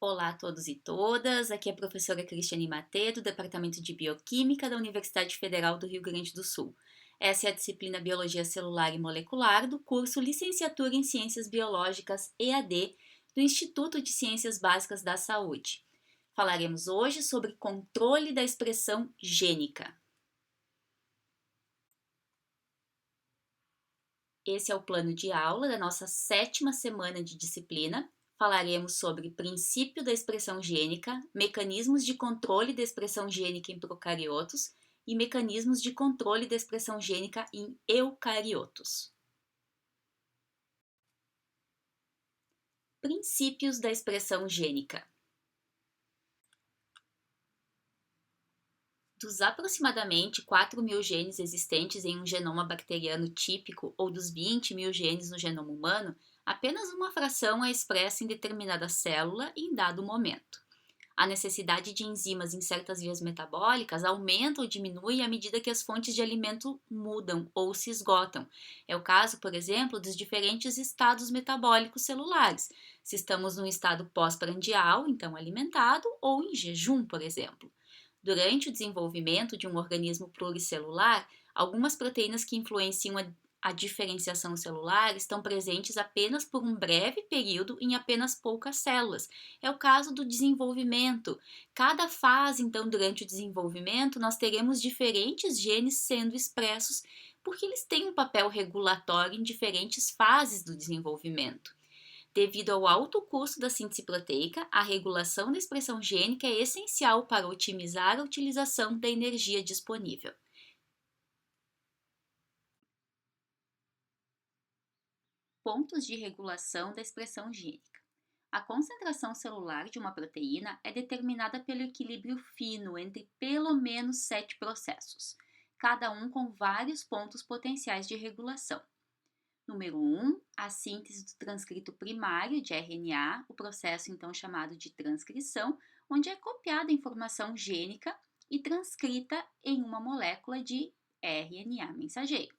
Olá a todos e todas, aqui é a professora Cristiane Matê, do Departamento de Bioquímica da Universidade Federal do Rio Grande do Sul. Essa é a disciplina Biologia Celular e Molecular do curso Licenciatura em Ciências Biológicas EAD do Instituto de Ciências Básicas da Saúde. Falaremos hoje sobre controle da expressão gênica. Esse é o plano de aula da nossa 7ª semana de disciplina. Falaremos sobre princípio da expressão gênica, mecanismos de controle da expressão gênica em procariotos e mecanismos de controle da expressão gênica em eucariotos. Princípios da expressão gênica. Dos aproximadamente 4.000 genes existentes em um genoma bacteriano típico ou dos 20.000 genes no genoma humano, apenas uma fração é expressa em determinada célula em dado momento. A necessidade de enzimas em certas vias metabólicas aumenta ou diminui à medida que as fontes de alimento mudam ou se esgotam. É o caso, por exemplo, dos diferentes estados metabólicos celulares. Se estamos num estado pós-prandial, então alimentado, ou em jejum, por exemplo. Durante o desenvolvimento de um organismo pluricelular, algumas proteínas que influenciam a diferenciação celular estão presentes apenas por um breve período em apenas poucas células. É o caso do desenvolvimento. Cada fase, então, durante o desenvolvimento, nós teremos diferentes genes sendo expressos, porque eles têm um papel regulatório em diferentes fases do desenvolvimento. Devido ao alto custo da síntese proteica, a regulação da expressão gênica é essencial para otimizar a utilização da energia disponível. Pontos de regulação da expressão gênica. A concentração celular de uma proteína é determinada pelo equilíbrio fino entre pelo menos 7 processos, cada um com vários pontos potenciais de regulação. Número 1, a síntese do transcrito primário de RNA, o processo então chamado de transcrição, onde é copiada a informação gênica e transcrita em uma molécula de RNA mensageiro.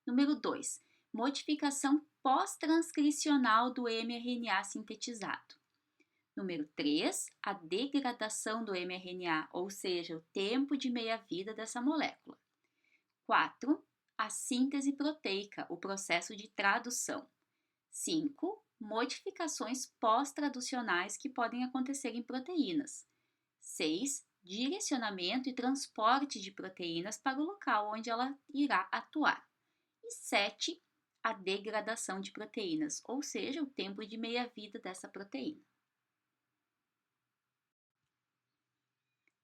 Número 2, modificação pós-transcricional do mRNA sintetizado. Número 3, a degradação do mRNA, ou seja, o tempo de meia-vida dessa molécula. 4, a síntese proteica, o processo de tradução. 5. Modificações pós-traducionais que podem acontecer em proteínas. 6. Direcionamento e transporte de proteínas para o local onde ela irá atuar. E 7. A degradação de proteínas, ou seja, o tempo de meia-vida dessa proteína.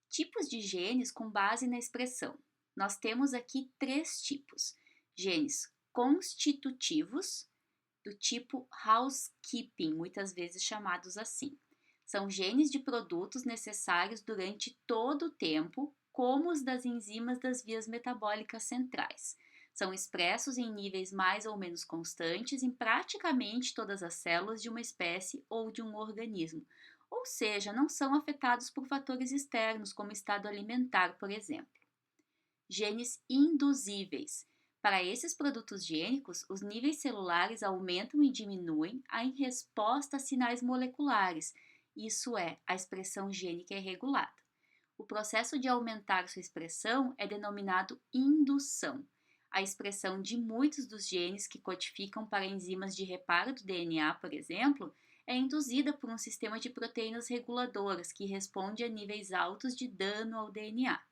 Tipos de genes com base na expressão. Nós temos aqui 3 tipos: genes constitutivos, do tipo housekeeping, muitas vezes chamados assim. São genes de produtos necessários durante todo o tempo, como os das enzimas das vias metabólicas centrais. São expressos em níveis mais ou menos constantes em praticamente todas as células de uma espécie ou de um organismo, ou seja, não são afetados por fatores externos, como estado alimentar, por exemplo. Genes induzíveis. Para esses produtos gênicos, os níveis celulares aumentam e diminuem em resposta a sinais moleculares, isso é, a expressão gênica é regulada. O processo de aumentar sua expressão é denominado indução. A expressão de muitos dos genes que codificam para enzimas de reparo do DNA, por exemplo, é induzida por um sistema de proteínas reguladoras que responde a níveis altos de dano ao DNA.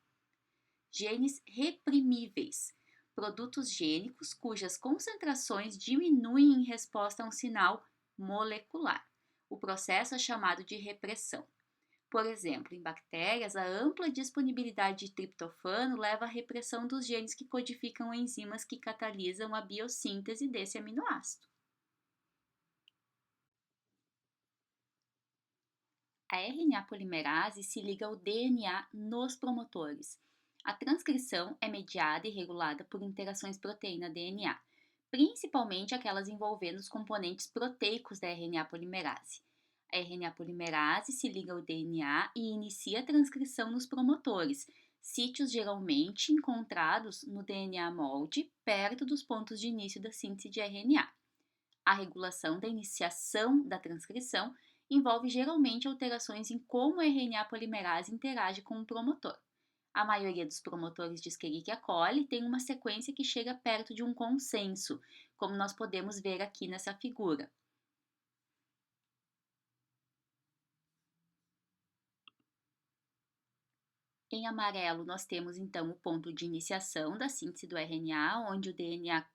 Genes reprimíveis, produtos gênicos cujas concentrações diminuem em resposta a um sinal molecular. O processo é chamado de repressão. Por exemplo, em bactérias, a ampla disponibilidade de triptofano leva à repressão dos genes que codificam enzimas que catalisam a biossíntese desse aminoácido. A RNA polimerase se liga ao DNA nos promotores. A transcrição é mediada e regulada por interações proteína-DNA, principalmente aquelas envolvendo os componentes proteicos da RNA polimerase. A RNA polimerase se liga ao DNA e inicia a transcrição nos promotores, sítios geralmente encontrados no DNA molde, perto dos pontos de início da síntese de RNA. A regulação da iniciação da transcrição envolve geralmente alterações em como a RNA polimerase interage com o promotor. A maioria dos promotores de Escherichia coli tem uma sequência que chega perto de um consenso, como nós podemos ver aqui nessa figura. Em amarelo, nós temos então o ponto de iniciação da síntese do RNA, onde o DNA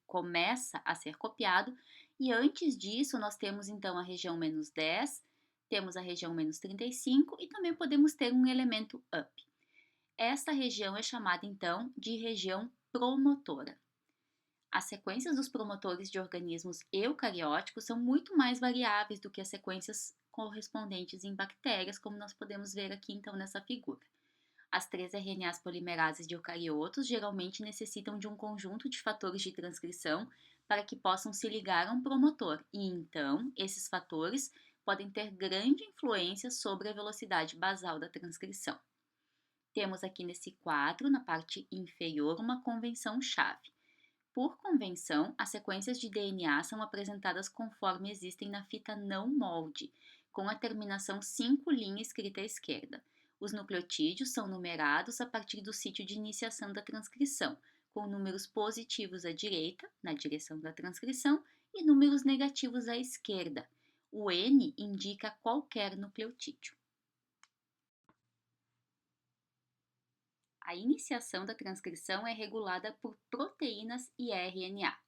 começa a ser copiado, e antes disso, nós temos então a região -10, temos a região -35 e também podemos ter um elemento up. Esta região é chamada então de região promotora. As sequências dos promotores de organismos eucarióticos são muito mais variáveis do que as sequências correspondentes em bactérias, como nós podemos ver aqui então nessa figura. As 3 RNAs polimerases de eucariotos geralmente necessitam de um conjunto de fatores de transcrição para que possam se ligar a um promotor, e então esses fatores podem ter grande influência sobre a velocidade basal da transcrição. Temos aqui nesse quadro, na parte inferior, uma convenção-chave. Por convenção, as sequências de DNA são apresentadas conforme existem na fita não molde, com a terminação 5' escrita à esquerda. Os nucleotídeos são numerados a partir do sítio de iniciação da transcrição, com números positivos à direita, na direção da transcrição, e números negativos à esquerda. O N indica qualquer nucleotídeo. A iniciação da transcrição é regulada por proteínas e RNA.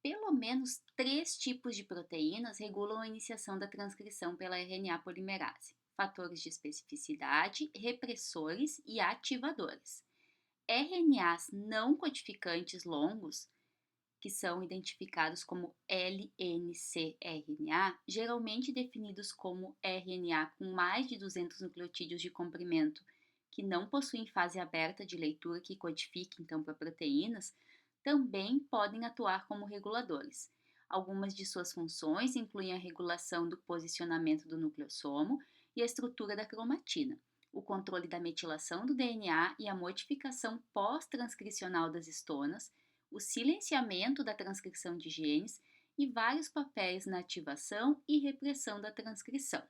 Pelo menos 3 tipos de proteínas regulam a iniciação da transcrição pela RNA polimerase: fatores de especificidade, repressores e ativadores. RNAs não codificantes longos, que são identificados como LNcRNA, geralmente definidos como RNA com mais de 200 nucleotídeos de comprimento, que não possuem fase aberta de leitura que codifique então para proteínas, também podem atuar como reguladores. Algumas de suas funções incluem a regulação do posicionamento do nucleossomo e a estrutura da cromatina, o controle da metilação do DNA e a modificação pós-transcricional das histonas, o silenciamento da transcrição de genes e vários papéis na ativação e repressão da transcrição.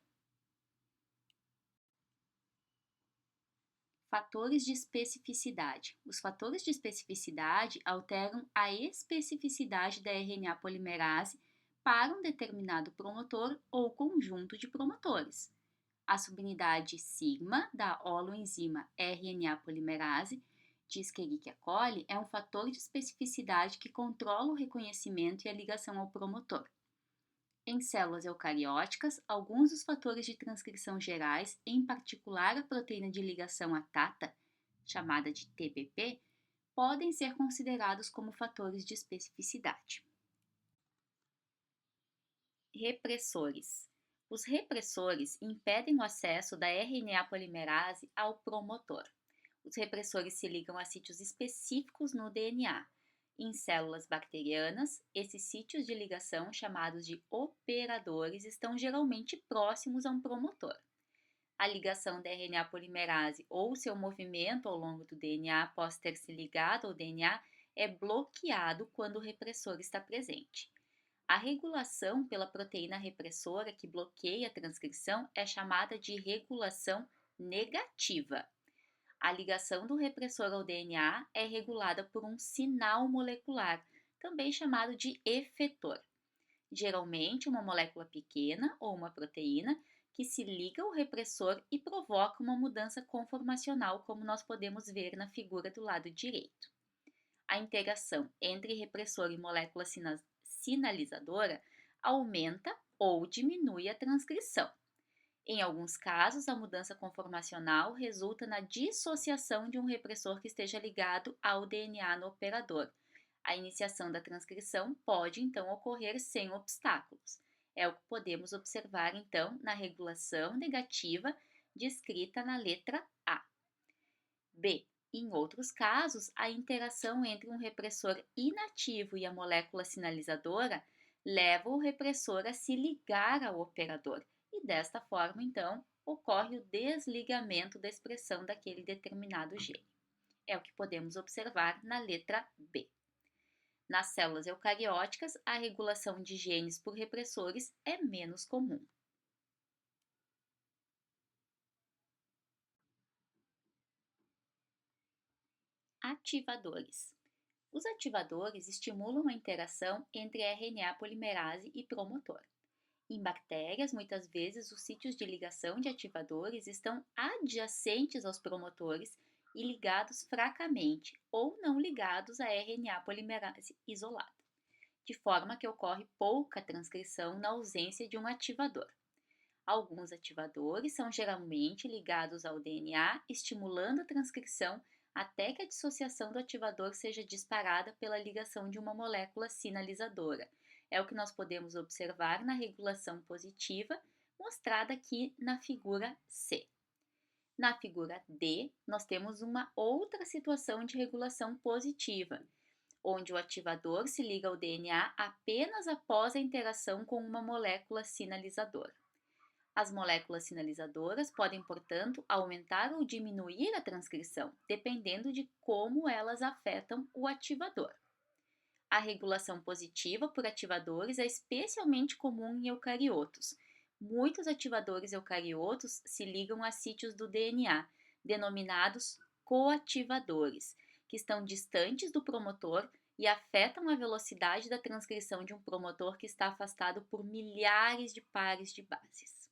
Fatores de especificidade. Os fatores de especificidade alteram a especificidade da RNA polimerase para um determinado promotor ou conjunto de promotores. A subunidade sigma da holoenzima RNA polimerase de Escherichia coli é um fator de especificidade que controla o reconhecimento e a ligação ao promotor. Em células eucarióticas, alguns dos fatores de transcrição gerais, em particular a proteína de ligação à TATA, chamada de TBP, podem ser considerados como fatores de especificidade. Repressores. Os repressores impedem o acesso da RNA polimerase ao promotor. Os repressores se ligam a sítios específicos no DNA. Em células bacterianas, esses sítios de ligação, chamados de operadores, estão geralmente próximos a um promotor. A ligação da RNA polimerase ou seu movimento ao longo do DNA após ter se ligado ao DNA é bloqueado quando o repressor está presente. A regulação pela proteína repressora que bloqueia a transcrição é chamada de regulação negativa. A ligação do repressor ao DNA é regulada por um sinal molecular, também chamado de efetor. Geralmente, uma molécula pequena ou uma proteína que se liga ao repressor e provoca uma mudança conformacional, como nós podemos ver na figura do lado direito. A interação entre repressor e molécula sinalizadora aumenta ou diminui a transcrição. Em alguns casos, a mudança conformacional resulta na dissociação de um repressor que esteja ligado ao DNA no operador. A iniciação da transcrição pode, então, ocorrer sem obstáculos. É o que podemos observar, então, na regulação negativa descrita na letra A. B. Em outros casos, a interação entre um repressor inativo e a molécula sinalizadora leva o repressor a se ligar ao operador. E desta forma, então, ocorre o desligamento da expressão daquele determinado gene. É o que podemos observar na letra B. Nas células eucarióticas, a regulação de genes por repressores é menos comum. Ativadores. Os ativadores estimulam a interação entre RNA polimerase e promotor. Em bactérias, muitas vezes os sítios de ligação de ativadores estão adjacentes aos promotores e ligados fracamente ou não ligados a RNA polimerase isolada, de forma que ocorre pouca transcrição na ausência de um ativador. Alguns ativadores são geralmente ligados ao DNA, estimulando a transcrição até que a dissociação do ativador seja disparada pela ligação de uma molécula sinalizadora. É o que nós podemos observar na regulação positiva, mostrada aqui na figura C. Na figura D, nós temos uma outra situação de regulação positiva, onde o ativador se liga ao DNA apenas após a interação com uma molécula sinalizadora. As moléculas sinalizadoras podem, portanto, aumentar ou diminuir a transcrição, dependendo de como elas afetam o ativador. A regulação positiva por ativadores é especialmente comum em eucariotos. Muitos ativadores eucariotos se ligam a sítios do DNA, denominados coativadores, que estão distantes do promotor e afetam a velocidade da transcrição de um promotor que está afastado por milhares de pares de bases.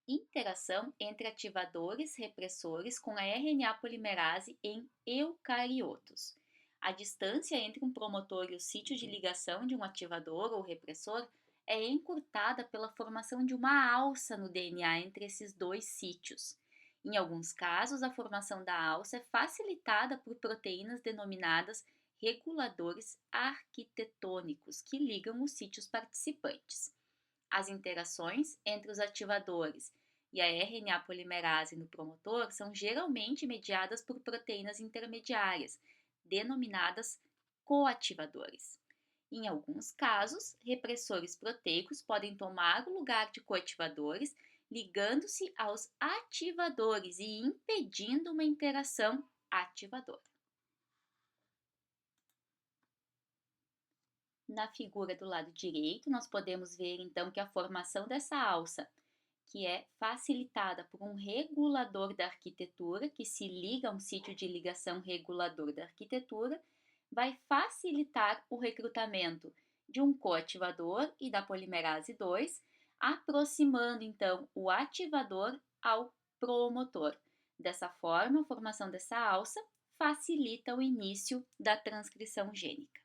Interação entre ativadores repressores com a RNA polimerase em eucariotos. A distância entre um promotor e o sítio de ligação de um ativador ou repressor é encurtada pela formação de uma alça no DNA entre esses dois sítios. Em alguns casos, a formação da alça é facilitada por proteínas denominadas reguladores arquitetônicos, que ligam os sítios participantes. As interações entre os ativadores e a RNA polimerase no promotor são geralmente mediadas por proteínas intermediárias, denominadas coativadores. Em alguns casos, repressores proteicos podem tomar o lugar de coativadores, ligando-se aos ativadores e impedindo uma interação ativadora. Na figura do lado direito, nós podemos ver então que a formação dessa alça, que é facilitada por um regulador da arquitetura, que se liga a um sítio de ligação regulador da arquitetura, vai facilitar o recrutamento de um coativador e da polimerase 2, aproximando então o ativador ao promotor. Dessa forma, a formação dessa alça facilita o início da transcrição gênica.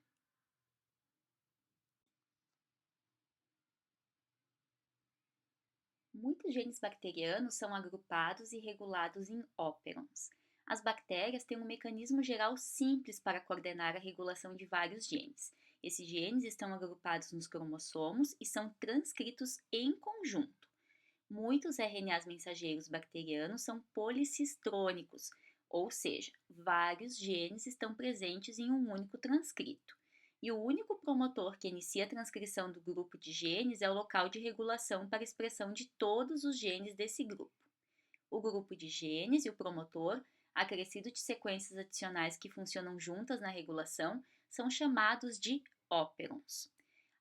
Muitos genes bacterianos são agrupados e regulados em óperons. As bactérias têm um mecanismo geral simples para coordenar a regulação de vários genes. Esses genes estão agrupados nos cromossomos e são transcritos em conjunto. Muitos RNAs mensageiros bacterianos são policistrônicos, ou seja, vários genes estão presentes em um único transcrito. E o único promotor que inicia a transcrição do grupo de genes é o local de regulação para a expressão de todos os genes desse grupo. O grupo de genes e o promotor, acrescido de sequências adicionais que funcionam juntas na regulação, são chamados de óperons.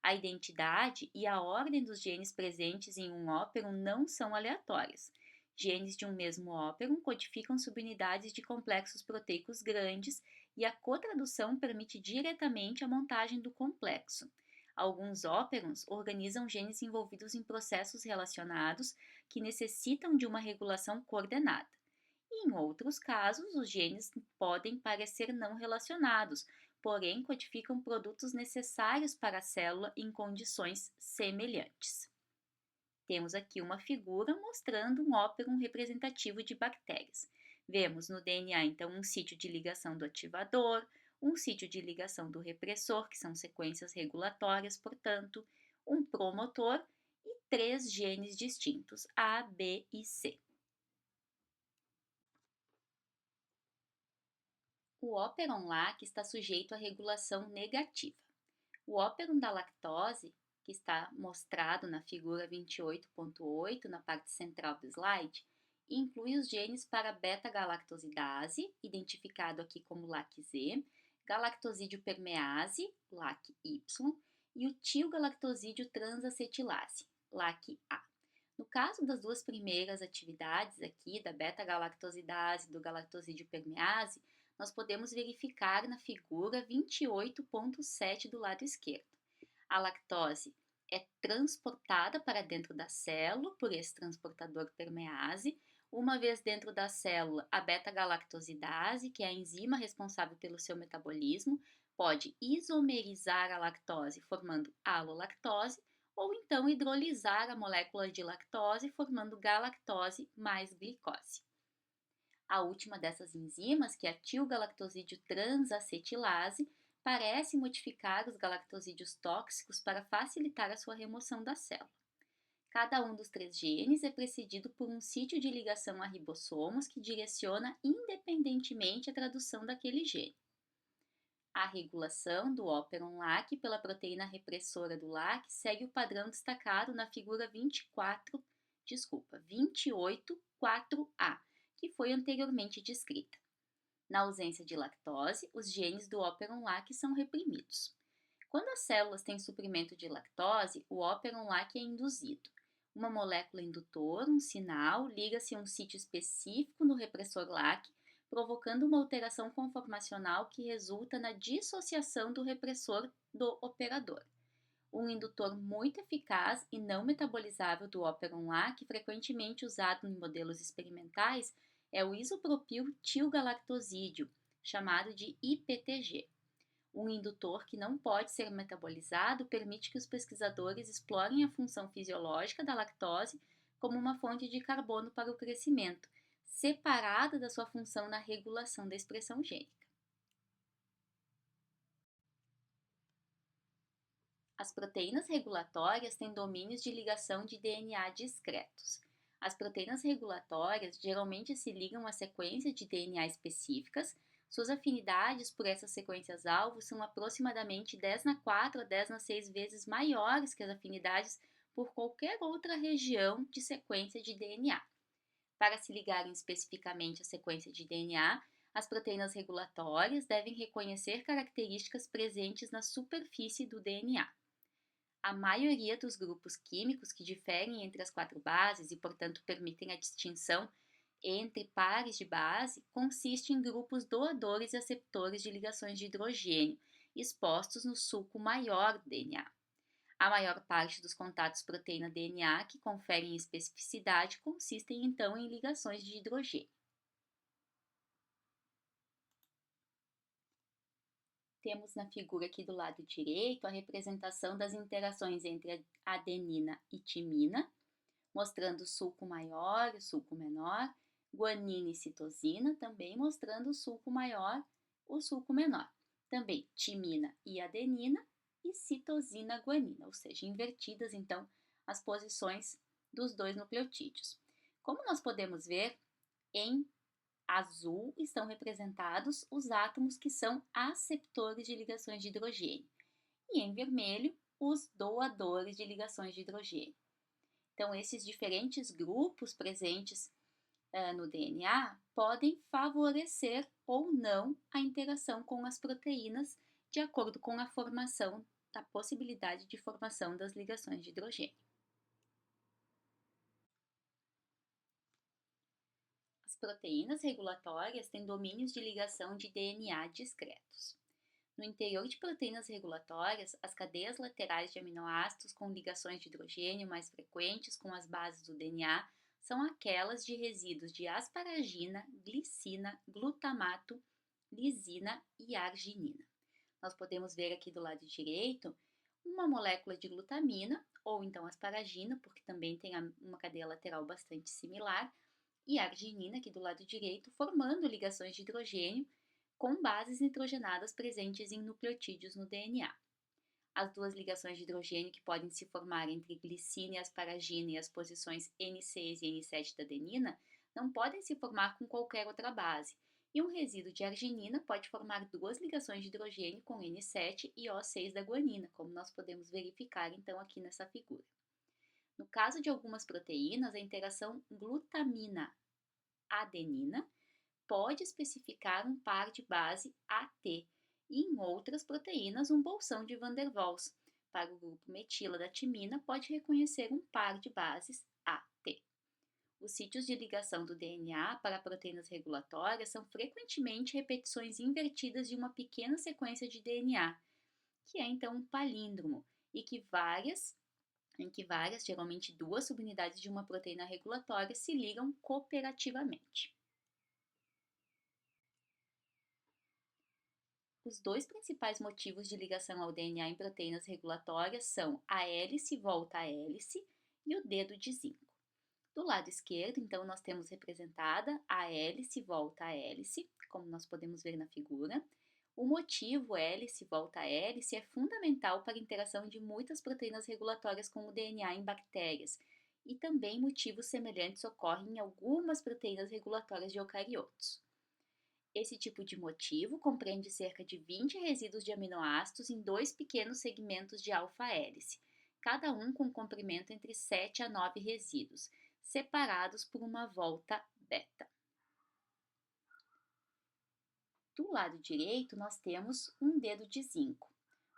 A identidade e a ordem dos genes presentes em um óperon não são aleatórias. Genes de um mesmo óperon codificam subunidades de complexos proteicos grandes e a cotradução permite diretamente a montagem do complexo. Alguns óperons organizam genes envolvidos em processos relacionados que necessitam de uma regulação coordenada. E em outros casos, os genes podem parecer não relacionados, porém codificam produtos necessários para a célula em condições semelhantes. Temos aqui uma figura mostrando um óperon representativo de bactérias. Vemos no DNA, então, um sítio de ligação do ativador, um sítio de ligação do repressor, que são sequências regulatórias, portanto, um promotor e 3 genes distintos, A, B e C. O óperon LAC está sujeito à regulação negativa. O óperon da lactose, que está mostrado na figura 28.8 na parte central do slide, e inclui os genes para beta-galactosidase, identificado aqui como LAC-Z, galactosídeo permease, LAC-Y, e o tiogalactosídeo transacetilase, LAC-A. No caso das duas primeiras atividades aqui, da beta-galactosidase e do galactosídeo permease, nós podemos verificar na figura 28.7 do lado esquerdo. A lactose é transportada para dentro da célula por esse transportador permease. Uma vez dentro da célula, a beta-galactosidase, que é a enzima responsável pelo seu metabolismo, pode isomerizar a lactose formando alolactose ou então hidrolisar a molécula de lactose formando galactose mais glicose. A última dessas enzimas, que é a tiogalactosídeo transacetilase, parece modificar os galactosídeos tóxicos para facilitar a sua remoção da célula. Cada um dos 3 genes é precedido por um sítio de ligação a ribossomos que direciona independentemente a tradução daquele gene. A regulação do operon-LAC pela proteína repressora do LAC segue o padrão destacado na figura 28.4a, que foi anteriormente descrita. Na ausência de lactose, os genes do operon-LAC são reprimidos. Quando as células têm suprimento de lactose, o operon-LAC é induzido. Uma molécula indutor, um sinal, liga-se a um sítio específico no repressor LAC, provocando uma alteração conformacional que resulta na dissociação do repressor do operador. Um indutor muito eficaz e não metabolizável do operon-LAC, frequentemente usado em modelos experimentais, é o isopropil tiogalactosídeo, chamado de IPTG. Um indutor que não pode ser metabolizado permite que os pesquisadores explorem a função fisiológica da lactose como uma fonte de carbono para o crescimento, separada da sua função na regulação da expressão gênica. As proteínas regulatórias têm domínios de ligação de DNA discretos. As proteínas regulatórias geralmente se ligam a sequências de DNA específicas. Suas afinidades por essas sequências-alvo são aproximadamente 10 na 4 a 10 na 6 vezes maiores que as afinidades por qualquer outra região de sequência de DNA. Para se ligarem especificamente à sequência de DNA, as proteínas regulatórias devem reconhecer características presentes na superfície do DNA. A maioria dos grupos químicos que diferem entre as 4 bases e, portanto, permitem a distinção entre pares de base consiste em grupos doadores e aceptores de ligações de hidrogênio, expostos no sulco maior do DNA. A maior parte dos contatos proteína-DNA que conferem especificidade consistem, então, em ligações de hidrogênio. Temos na figura aqui do lado direito a representação das interações entre a adenina e timina, mostrando o sulco maior e o sulco menor, guanina e citosina, também mostrando o sulco maior, o sulco menor. Também timina e adenina e citosina guanina, ou seja, invertidas então as posições dos 2 nucleotídeos. Como nós podemos ver, em azul estão representados os átomos que são aceptores de ligações de hidrogênio e em vermelho os doadores de ligações de hidrogênio. Então, esses diferentes grupos presentes no DNA podem favorecer ou não a interação com as proteínas de acordo com a formação da possibilidade de formação das ligações de hidrogênio. As proteínas regulatórias têm domínios de ligação de DNA discretos. No interior de proteínas regulatórias, as cadeias laterais de aminoácidos com ligações de hidrogênio mais frequentes com as bases do DNA são aquelas de resíduos de asparagina, glicina, glutamato, lisina e arginina. Nós podemos ver aqui do lado direito uma molécula de glutamina, ou então asparagina, porque também tem uma cadeia lateral bastante similar, e arginina aqui do lado direito, formando ligações de hidrogênio com bases nitrogenadas presentes em nucleotídeos no DNA. As 2 ligações de hidrogênio que podem se formar entre glicina e asparagina e as posições N6 e N7 da adenina não podem se formar com qualquer outra base, e um resíduo de arginina pode formar 2 ligações de hidrogênio com N7 e O6 da guanina, como nós podemos verificar então aqui nessa figura. No caso de algumas proteínas, a interação glutamina adenina, pode especificar um par de base AT, e em outras proteínas um bolsão de Van der Waals. Para o grupo metila da timina, pode reconhecer um par de bases AT. Os sítios de ligação do DNA para proteínas regulatórias são frequentemente repetições invertidas de uma pequena sequência de DNA, que é então um palíndromo, em que várias, geralmente duas subunidades de uma proteína regulatória, se ligam cooperativamente. Os dois principais motivos de ligação ao DNA em proteínas regulatórias são a hélice volta a hélice e o dedo de zinco. Do lado esquerdo, então, nós temos representada a hélice volta a hélice, como nós podemos ver na figura. O motivo hélice volta a hélice é fundamental para a interação de muitas proteínas regulatórias com o DNA em bactérias, e também motivos semelhantes ocorrem em algumas proteínas regulatórias de eucariotos. Esse tipo de motivo compreende cerca de 20 resíduos de aminoácidos em dois pequenos segmentos de alfa-hélice, cada um com comprimento entre 7 a 9 resíduos, separados por uma volta beta. Do lado direito, nós temos um dedo de zinco,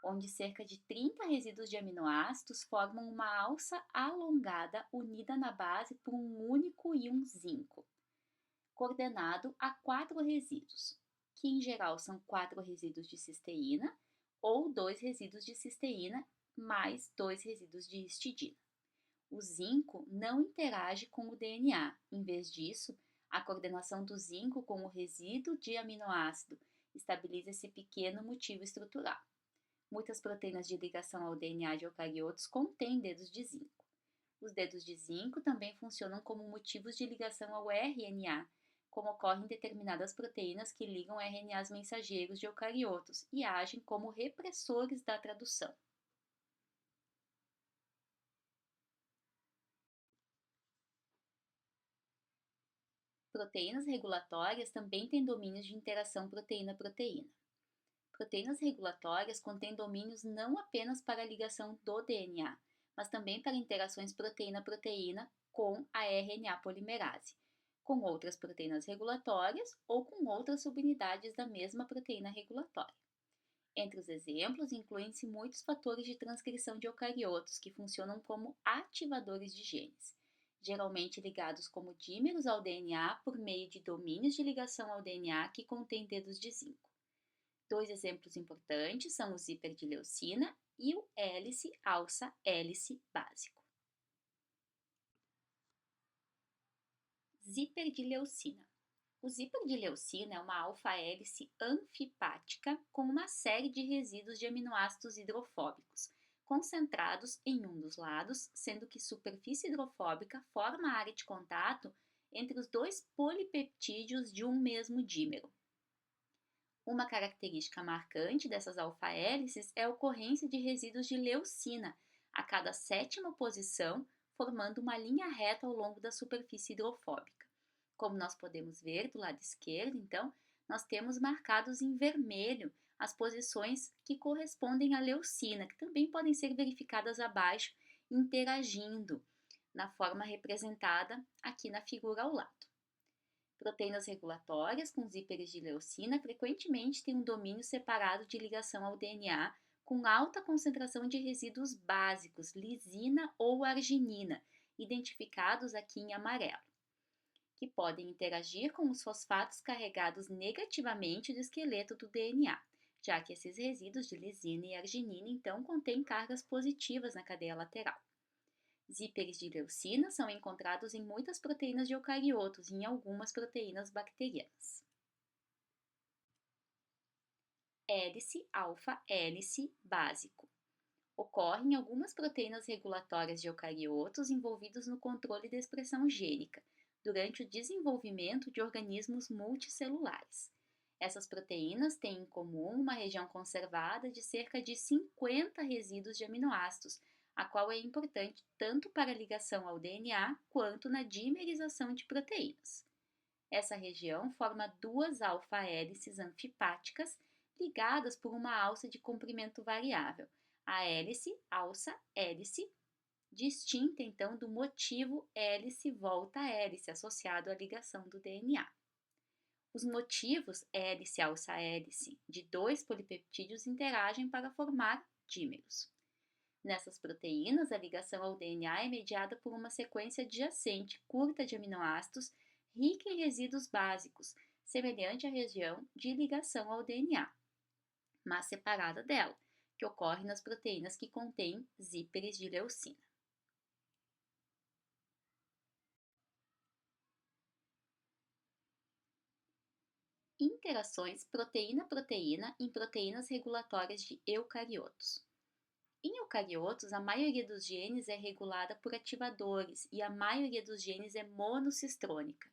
onde cerca de 30 resíduos de aminoácidos formam uma alça alongada unida na base por um único íon zinco, coordenado a 4 resíduos, que em geral são 4 resíduos de cisteína ou 2 resíduos de cisteína mais 2 resíduos de histidina. O zinco não interage com o DNA. Em vez disso, a coordenação do zinco com o resíduo de aminoácido estabiliza esse pequeno motivo estrutural. Muitas proteínas de ligação ao DNA de eucariotos contêm dedos de zinco. Os dedos de zinco também funcionam como motivos de ligação ao RNA, como ocorre em determinadas proteínas que ligam RNAs mensageiros de eucariotos e agem como repressores da tradução. Proteínas regulatórias também têm domínios de interação proteína-proteína. Proteínas regulatórias contêm domínios não apenas para a ligação do DNA, mas também para interações proteína-proteína com a RNA polimerase, com outras proteínas regulatórias ou com outras subunidades da mesma proteína regulatória. Entre os exemplos, incluem-se muitos fatores de transcrição de eucariotos que funcionam como ativadores de genes, geralmente ligados como dímeros ao DNA por meio de domínios de ligação ao DNA que contêm dedos de zinco. Dois exemplos importantes são o zíper de leucina e o hélice-alça-hélice básico. Zíper de leucina. O zíper de leucina é uma alfa-hélice anfipática com uma série de resíduos de aminoácidos hidrofóbicos, concentrados em um dos lados, sendo que superfície hidrofóbica forma a área de contato entre os dois polipeptídeos de um mesmo dímero. Uma característica marcante dessas alfa-hélices é a ocorrência de resíduos de leucina a cada sétima posição, formando uma linha reta ao longo da superfície hidrofóbica. Como nós podemos ver do lado esquerdo, então, nós temos marcados em vermelho as posições que correspondem à leucina, que também podem ser verificadas abaixo, interagindo, na forma representada aqui na figura ao lado. Proteínas regulatórias com zíperes de leucina frequentemente têm um domínio separado de ligação ao DNA com alta concentração de resíduos básicos, lisina ou arginina, identificados aqui em amarelo, que podem interagir com os fosfatos carregados negativamente do esqueleto do DNA, já que esses resíduos de lisina e arginina então contêm cargas positivas na cadeia lateral. Zíperes de leucina são encontrados em muitas proteínas de eucariotos e em algumas proteínas bacterianas. Hélice-alfa-hélice básico. Ocorre em algumas proteínas regulatórias de eucariotos envolvidos no controle da expressão gênica, durante o desenvolvimento de organismos multicelulares. Essas proteínas têm em comum uma região conservada de cerca de 50 resíduos de aminoácidos, a qual é importante tanto para a ligação ao DNA quanto na dimerização de proteínas. Essa região forma duas alfa-hélices anfipáticas ligadas por uma alça de comprimento variável, a hélice-alça-hélice distinta então do motivo hélice volta hélice associado à ligação do DNA. Os motivos hélice-alça-hélice de dois polipeptídeos interagem para formar dímeros. Nessas proteínas, a ligação ao DNA é mediada por uma sequência adjacente curta de aminoácidos rica em resíduos básicos, semelhante à região de ligação ao DNA, mas separada dela, que ocorre nas proteínas que contêm zíperes de leucina. Interações proteína-proteína em proteínas regulatórias de eucariotos. Em eucariotos, a maioria dos genes é regulada por ativadores e a maioria dos genes é monocistrônica.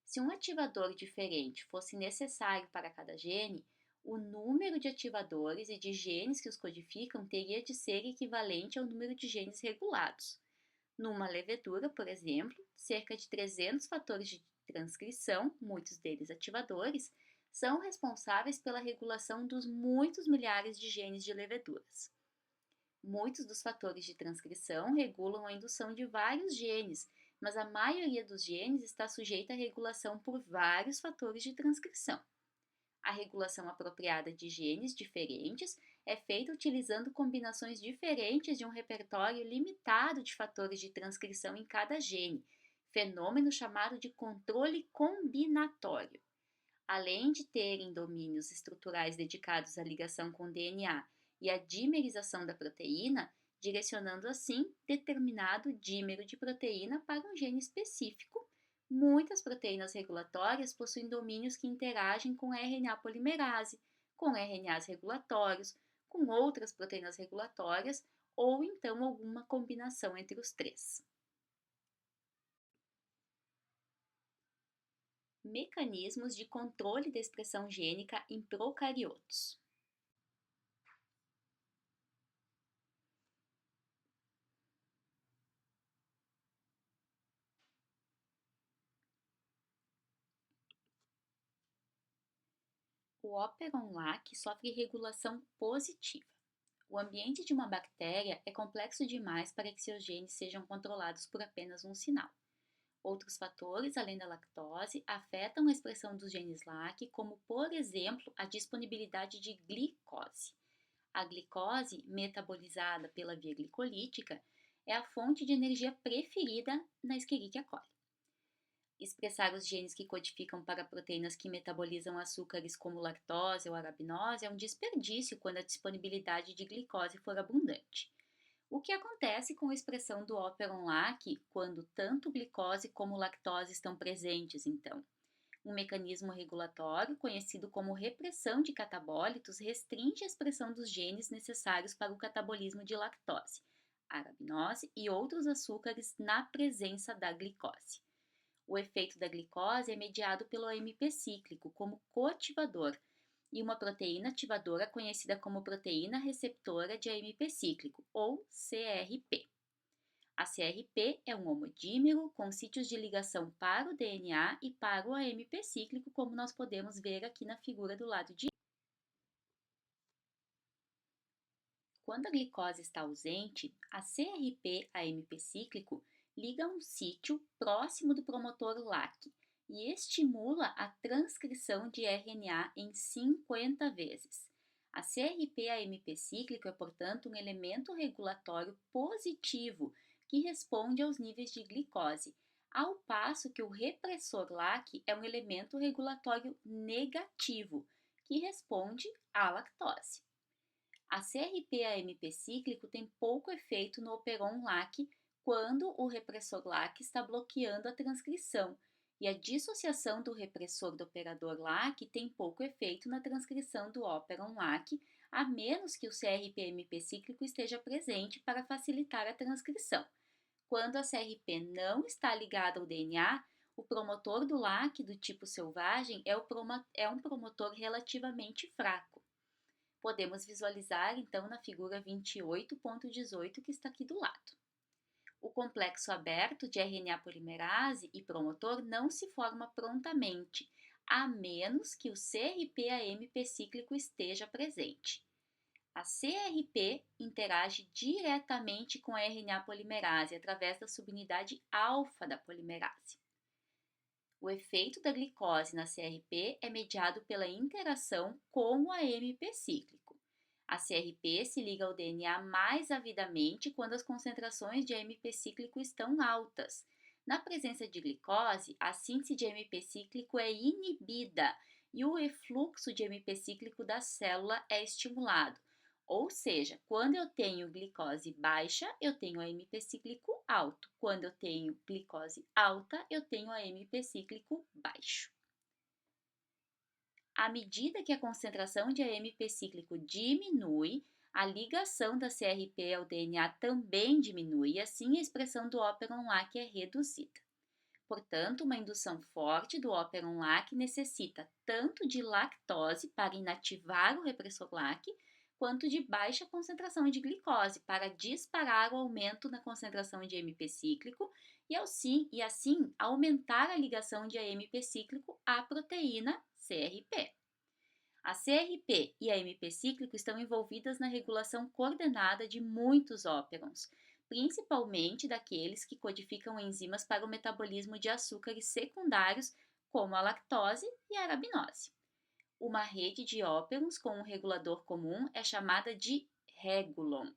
Se um ativador diferente fosse necessário para cada gene, o número de ativadores e de genes que os codificam teria de ser equivalente ao número de genes regulados. Numa levedura, por exemplo, cerca de 300 fatores de transcrição, muitos deles ativadores, são responsáveis pela regulação dos muitos milhares de genes de leveduras. Muitos dos fatores de transcrição regulam a indução de vários genes, mas a maioria dos genes está sujeita à regulação por vários fatores de transcrição. A regulação apropriada de genes diferentes é feita utilizando combinações diferentes de um repertório limitado de fatores de transcrição em cada gene, fenômeno chamado de controle combinatório. Além de terem domínios estruturais dedicados à ligação com o DNA e à dimerização da proteína, direcionando assim determinado dímero de proteína para um gene específico, muitas proteínas regulatórias possuem domínios que interagem com RNA polimerase, com RNAs regulatórios, com outras proteínas regulatórias ou então alguma combinação entre os três. Mecanismos de controle da expressão gênica em procariotos. O Operon LAC sofre regulação positiva. O ambiente de uma bactéria é complexo demais para que seus genes sejam controlados por apenas um sinal. Outros fatores, além da lactose, afetam a expressão dos genes LAC, como, por exemplo, a disponibilidade de glicose. A glicose, metabolizada pela via glicolítica, é a fonte de energia preferida na Escherichia coli. Expressar os genes que codificam para proteínas que metabolizam açúcares como lactose ou arabinose é um desperdício quando a disponibilidade de glicose for abundante. O que acontece com a expressão do Operon LAC quando tanto glicose como lactose estão presentes, então? Um mecanismo regulatório, conhecido como repressão de catabólitos, restringe a expressão dos genes necessários para o catabolismo de lactose, arabinose e outros açúcares na presença da glicose. O efeito da glicose é mediado pelo AMP cíclico como coativador e uma proteína ativadora conhecida como proteína receptora de AMP cíclico, ou CRP. A CRP é um homodímero com sítios de ligação para o DNA e para o AMP cíclico, como nós podemos ver aqui na figura do lado direito. Quando a glicose está ausente, a CRP-AMP cíclico liga um sítio próximo do promotor LAC e estimula a transcrição de RNA em 50 vezes. A CRP-AMP cíclico é, portanto, um elemento regulatório positivo que responde aos níveis de glicose, ao passo que o repressor LAC é um elemento regulatório negativo que responde à lactose. A CRP-AMP cíclico tem pouco efeito no operon LAC quando o repressor LAC está bloqueando a transcrição, e a dissociação do repressor do operador LAC tem pouco efeito na transcrição do operon LAC, a menos que o CRP-AMP cíclico esteja presente para facilitar a transcrição. Quando a CRP não está ligada ao DNA, o promotor do LAC do tipo selvagem é um promotor relativamente fraco. Podemos visualizar então na figura 28.18 que está aqui do lado. O complexo aberto de RNA polimerase e promotor não se forma prontamente, a menos que o CRP-AMP cíclico esteja presente. A CRP interage diretamente com a RNA polimerase através da subunidade alfa da polimerase. O efeito da glicose na CRP é mediado pela interação com o AMP cíclico. A CRP se liga ao DNA mais avidamente quando as concentrações de AMP cíclico estão altas. Na presença de glicose, a síntese de AMP cíclico é inibida e o efluxo de AMP cíclico da célula é estimulado. Ou seja, quando eu tenho glicose baixa, eu tenho AMP cíclico alto. Quando eu tenho glicose alta, eu tenho AMP cíclico baixo. À medida que a concentração de AMP cíclico diminui, a ligação da CRP ao DNA também diminui e assim a expressão do operon LAC é reduzida. Portanto, uma indução forte do operon LAC necessita tanto de lactose para inativar o repressor LAC, quanto de baixa concentração de glicose para disparar o aumento na concentração de AMP cíclico e assim aumentar a ligação de AMP cíclico à proteína CRP. A CRP e a AMP cíclico estão envolvidas na regulação coordenada de muitos óperons, principalmente daqueles que codificam enzimas para o metabolismo de açúcares secundários, como a lactose e a arabinose. Uma rede de óperons com um regulador comum é chamada de régulon.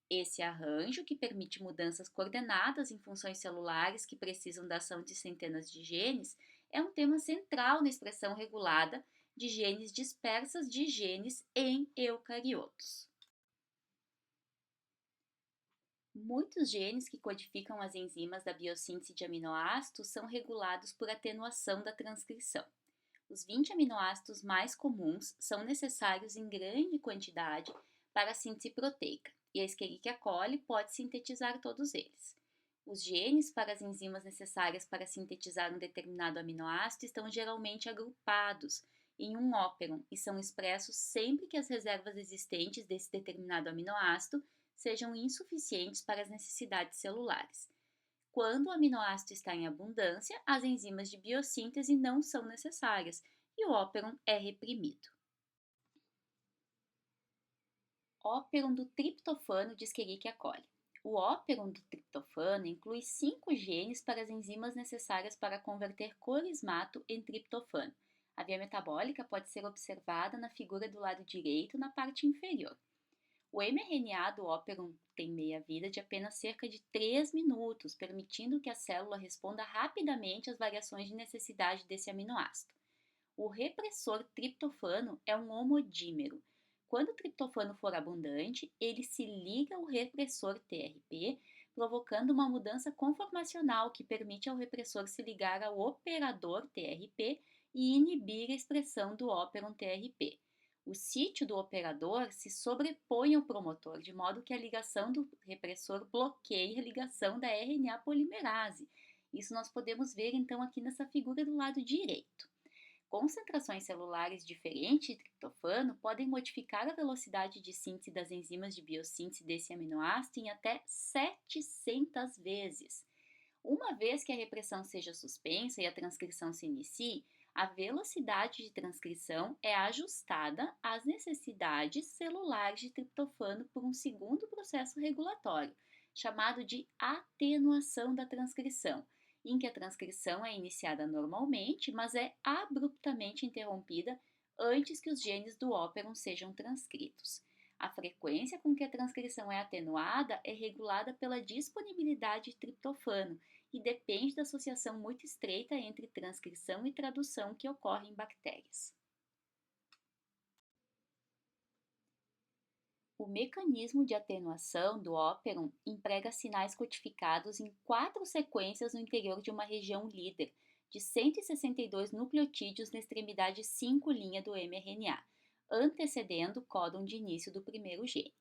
Esse arranjo, que permite mudanças coordenadas em funções celulares que precisam da ação de centenas de genes, é um tema central na expressão regulada de genes dispersas de genes em eucariotos. Muitos genes que codificam as enzimas da biossíntese de aminoácidos são regulados por atenuação da transcrição. Os 20 aminoácidos mais comuns são necessários em grande quantidade para a síntese proteica, e a Escherichia coli pode sintetizar todos eles. Os genes para as enzimas necessárias para sintetizar um determinado aminoácido estão geralmente agrupados em um óperon e são expressos sempre que as reservas existentes desse determinado aminoácido sejam insuficientes para as necessidades celulares. Quando o aminoácido está em abundância, as enzimas de biossíntese não são necessárias e o óperon é reprimido. Óperon do triptofano de Escherichia coli. O óperon do triptofano inclui 5 genes para as enzimas necessárias para converter corismato em triptofano. A via metabólica pode ser observada na figura do lado direito, na parte inferior. O mRNA do óperon tem meia-vida de apenas cerca de 3 minutos, permitindo que a célula responda rapidamente às variações de necessidade desse aminoácido. O repressor triptofano é um homodímero. Quando o triptofano for abundante, ele se liga ao repressor TRP, provocando uma mudança conformacional que permite ao repressor se ligar ao operador TRP e inibir a expressão do óperon TRP. O sítio do operador se sobrepõe ao promotor, de modo que a ligação do repressor bloqueia a ligação da RNA polimerase. Isso nós podemos ver então aqui nessa figura do lado direito. Concentrações celulares diferentes de triptofano podem modificar a velocidade de síntese das enzimas de biossíntese desse aminoácido em até 700 vezes. Uma vez que a repressão seja suspensa e a transcrição se inicie, a velocidade de transcrição é ajustada às necessidades celulares de triptofano por um segundo processo regulatório, chamado de atenuação da transcrição, em que a transcrição é iniciada normalmente, mas é abruptamente interrompida antes que os genes do óperon sejam transcritos. A frequência com que a transcrição é atenuada é regulada pela disponibilidade de triptofano e depende da associação muito estreita entre transcrição e tradução que ocorre em bactérias. O mecanismo de atenuação do óperon emprega sinais codificados em 4 sequências no interior de uma região líder, de 162 nucleotídeos na extremidade 5' do mRNA, antecedendo o códon de início do primeiro gene.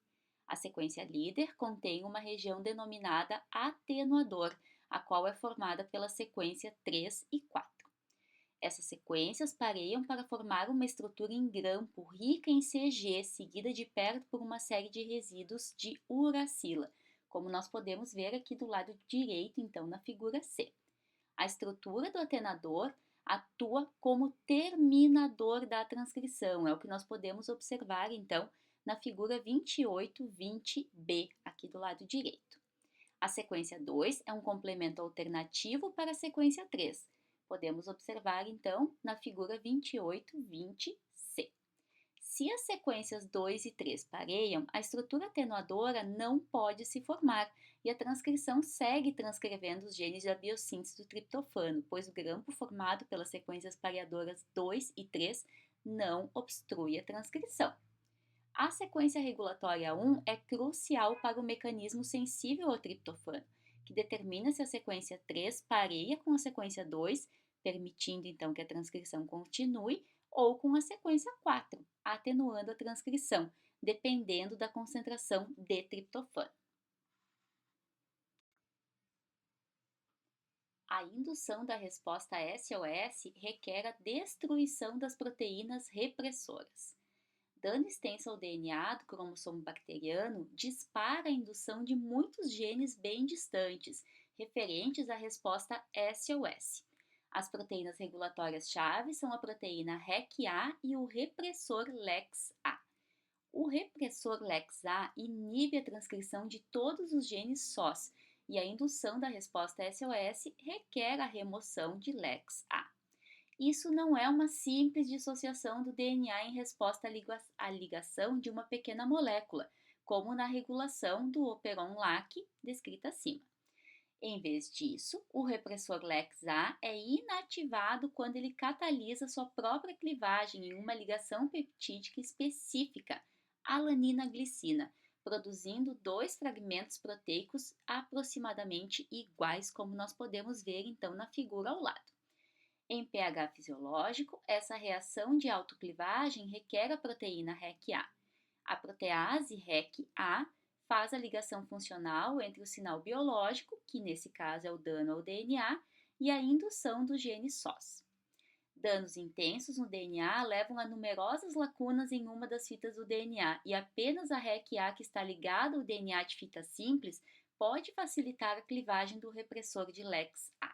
A sequência líder contém uma região denominada atenuador, a qual é formada pela sequência 3 e 4. Essas sequências pareiam para formar uma estrutura em grampo rica em CG, seguida de perto por uma série de resíduos de uracila, como nós podemos ver aqui do lado direito, então, na figura C. A estrutura do atenuador atua como terminador da transcrição, é o que nós podemos observar, então, na figura 2820b, aqui do lado direito. A sequência 2 é um complemento alternativo para a sequência 3. Podemos observar, então, na figura 2820c. Se as sequências 2 e 3 pareiam, a estrutura atenuadora não pode se formar e a transcrição segue transcrevendo os genes da biossíntese do triptofano, pois o grampo formado pelas sequências pareadoras 2 e 3 não obstrui a transcrição. A sequência regulatória 1 é crucial para o mecanismo sensível ao triptofano, que determina se a sequência 3 pareia com a sequência 2, permitindo então que a transcrição continue, ou com a sequência 4, atenuando a transcrição, dependendo da concentração de triptofano. A indução da resposta SOS requer a destruição das proteínas repressoras. Dano extenso ao DNA do cromossomo bacteriano dispara a indução de muitos genes bem distantes, referentes à resposta SOS. As proteínas regulatórias-chave são a proteína REC-A e o repressor LEX-A. O repressor LEX-A inibe a transcrição de todos os genes SOS e a indução da resposta SOS requer a remoção de LEX-A. Isso não é uma simples dissociação do DNA em resposta à ligação de uma pequena molécula, como na regulação do operon LAC, descrita acima. Em vez disso, o repressor LEX-A é inativado quando ele catalisa sua própria clivagem em uma ligação peptídica específica, alanina-glicina, produzindo 2 fragmentos proteicos aproximadamente iguais, como nós podemos ver então na figura ao lado. Em pH fisiológico, essa reação de autoclivagem requer a proteína REC-A. A protease REC-A faz a ligação funcional entre o sinal biológico, que nesse caso é o dano ao DNA, e a indução do gene SOS. Danos intensos no DNA levam a numerosas lacunas em uma das fitas do DNA, e apenas a REC-A que está ligada ao DNA de fita simples pode facilitar a clivagem do repressor de LEX-A.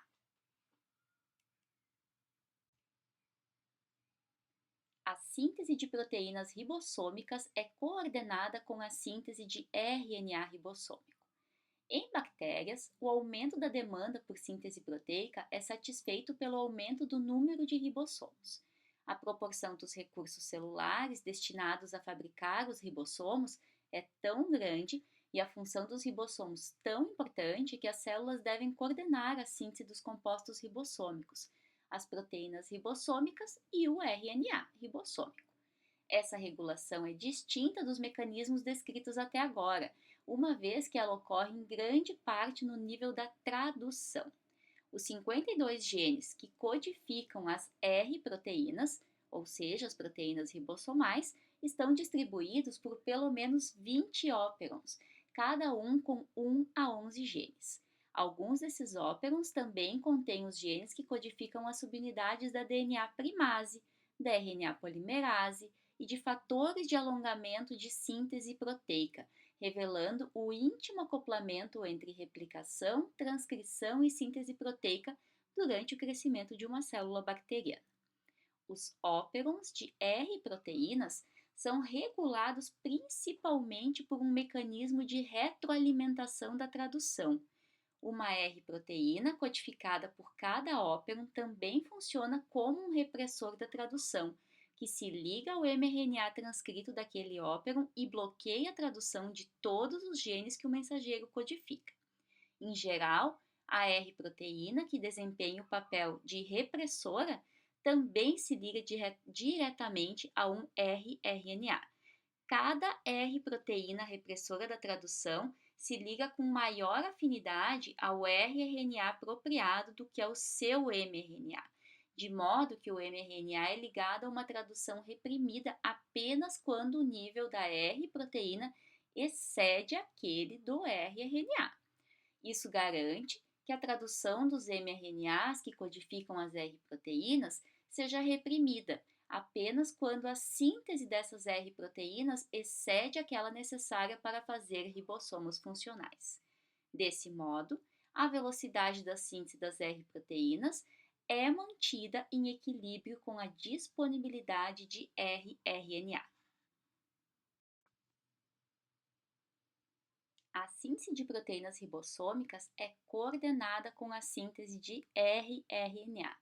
A síntese de proteínas ribossômicas é coordenada com a síntese de RNA ribossômico. Em bactérias, o aumento da demanda por síntese proteica é satisfeito pelo aumento do número de ribossomos. A proporção dos recursos celulares destinados a fabricar os ribossomos é tão grande e a função dos ribossomos tão importante que as células devem coordenar a síntese dos compostos ribossômicos, as proteínas ribossômicas e o RNA ribossômico. Essa regulação é distinta dos mecanismos descritos até agora, uma vez que ela ocorre em grande parte no nível da tradução. Os 52 genes que codificam as R-proteínas, ou seja, as proteínas ribossomais, estão distribuídos por pelo menos 20 óperons, cada um com 1 a 11 genes. Alguns desses óperons também contêm os genes que codificam as subunidades da DNA primase, da RNA polimerase e de fatores de alongamento de síntese proteica, revelando o íntimo acoplamento entre replicação, transcrição e síntese proteica durante o crescimento de uma célula bacteriana. Os óperons de R-proteínas são regulados principalmente por um mecanismo de retroalimentação da tradução. Uma R-proteína codificada por cada óperon também funciona como um repressor da tradução, que se liga ao mRNA transcrito daquele óperon e bloqueia a tradução de todos os genes que o mensageiro codifica. Em geral, a R-proteína, que desempenha o papel de repressora, também se liga diretamente a um rRNA. Cada R-proteína repressora da tradução se liga com maior afinidade ao rRNA apropriado do que ao seu mRNA, de modo que o mRNA é ligado a uma tradução reprimida apenas quando o nível da R-proteína excede aquele do rRNA. Isso garante que a tradução dos mRNAs que codificam as R-proteínas seja reprimida apenas quando a síntese dessas R-proteínas excede aquela necessária para fazer ribossomos funcionais. Desse modo, a velocidade da síntese das R-proteínas é mantida em equilíbrio com a disponibilidade de rRNA. síntese de proteínas ribossômicas é coordenada com a síntese de rRNA.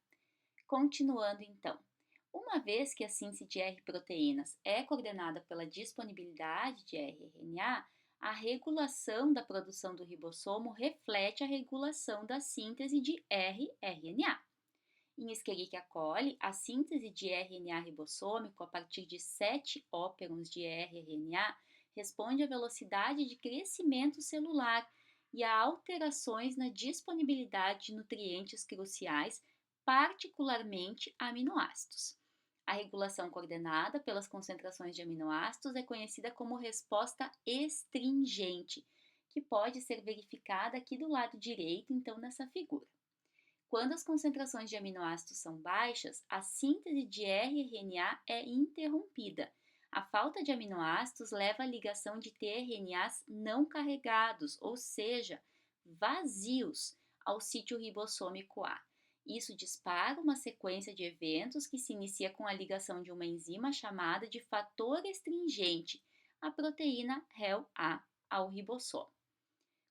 Continuando então, uma vez que a síntese de R proteínas é coordenada pela disponibilidade de rRNA, a regulação da produção do ribossomo reflete a regulação da síntese de rRNA. Em Escherichia coli, a síntese de RNA ribossômico a partir de 7 óperons de rRNA responde à velocidade de crescimento celular e a alterações na disponibilidade de nutrientes cruciais, particularmente aminoácidos. A regulação coordenada pelas concentrações de aminoácidos é conhecida como resposta estringente, que pode ser verificada aqui do lado direito, então, nessa figura. Quando as concentrações de aminoácidos são baixas, a síntese de rRNA é interrompida. A falta de aminoácidos leva à ligação de tRNAs não carregados, ou seja, vazios, ao sítio ribossômico A. Isso dispara uma sequência de eventos que se inicia com a ligação de uma enzima chamada de fator estringente, a proteína HEL-A, ao ribossomo.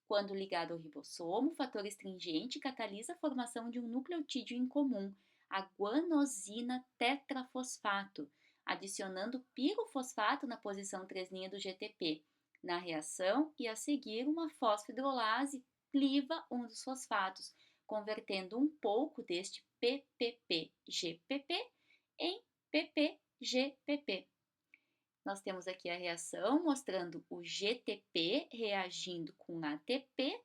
Quando ligado ao ribossomo, o fator estringente catalisa a formação de um nucleotídeo incomum, a guanosina tetrafosfato, adicionando pirofosfato na posição 3' do GTP. Na reação, e a seguir, uma fosfodilase cliva um dos fosfatos, convertendo um pouco deste PPP-GPP em PPGPP. Nós temos aqui a reação mostrando o GTP reagindo com ATP,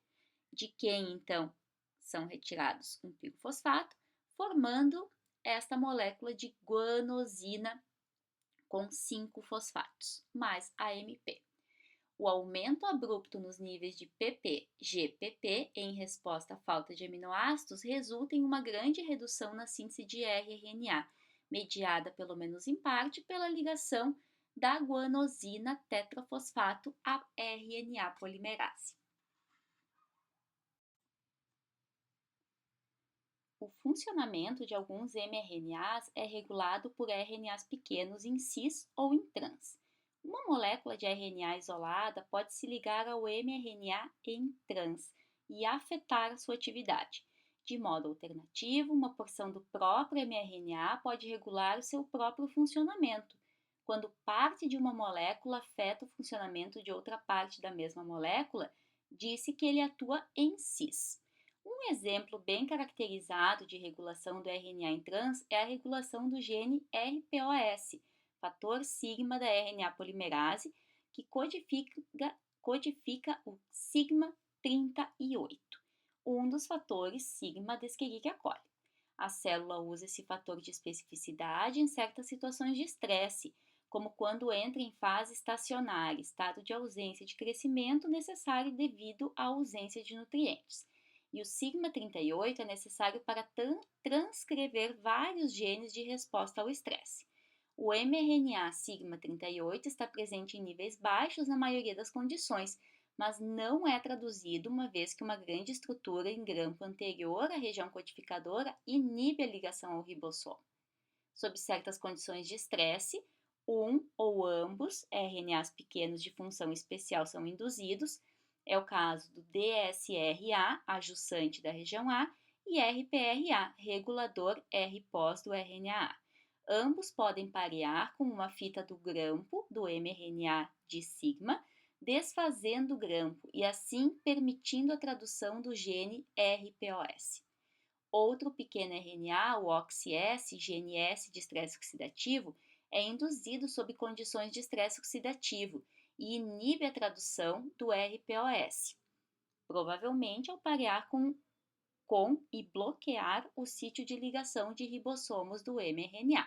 de quem então são retirados um pirofosfato, formando esta molécula de guanosina com 5 fosfatos, mais AMP. O aumento abrupto nos níveis de PP-GPP em resposta à falta de aminoácidos resulta em uma grande redução na síntese de rRNA, mediada pelo menos em parte pela ligação da guanosina tetrafosfato à RNA polimerase. O funcionamento de alguns mRNAs é regulado por RNAs pequenos em cis ou em trans. Uma molécula de RNA isolada pode se ligar ao mRNA em trans e afetar a sua atividade. De modo alternativo, uma porção do próprio mRNA pode regular o seu próprio funcionamento, quando parte de uma molécula afeta o funcionamento de outra parte da mesma molécula, disse que ele atua em cis. Um exemplo bem caracterizado de regulação do RNA em trans é a regulação do gene RPOS, fator sigma da RNA polimerase, que codifica o sigma 38, um dos fatores sigma de Escherichia coli. A célula usa esse fator de especificidade em certas situações de estresse, como quando entra em fase estacionária, estado de ausência de crescimento necessário devido à ausência de nutrientes. E o sigma 38 é necessário para transcrever vários genes de resposta ao estresse. O mRNA sigma 38 está presente em níveis baixos na maioria das condições, mas não é traduzido uma vez que uma grande estrutura em grampo anterior à região codificadora inibe a ligação ao ribossomo. Sob certas condições de estresse, um ou ambos RNAs pequenos de função especial são induzidos, é o caso do DSRA, ajussante da região A, e RPRA, regulador RPOS do RNA. Ambos podem parear com uma fita do grampo do mRNA de sigma, desfazendo o grampo e assim permitindo a tradução do gene RPOS. Outro pequeno RNA, o OXS, gene S de estresse oxidativo, é induzido sob condições de estresse oxidativo e inibe a tradução do RPOS, provavelmente ao parear com e bloquear o sítio de ligação de ribossomos do mRNA.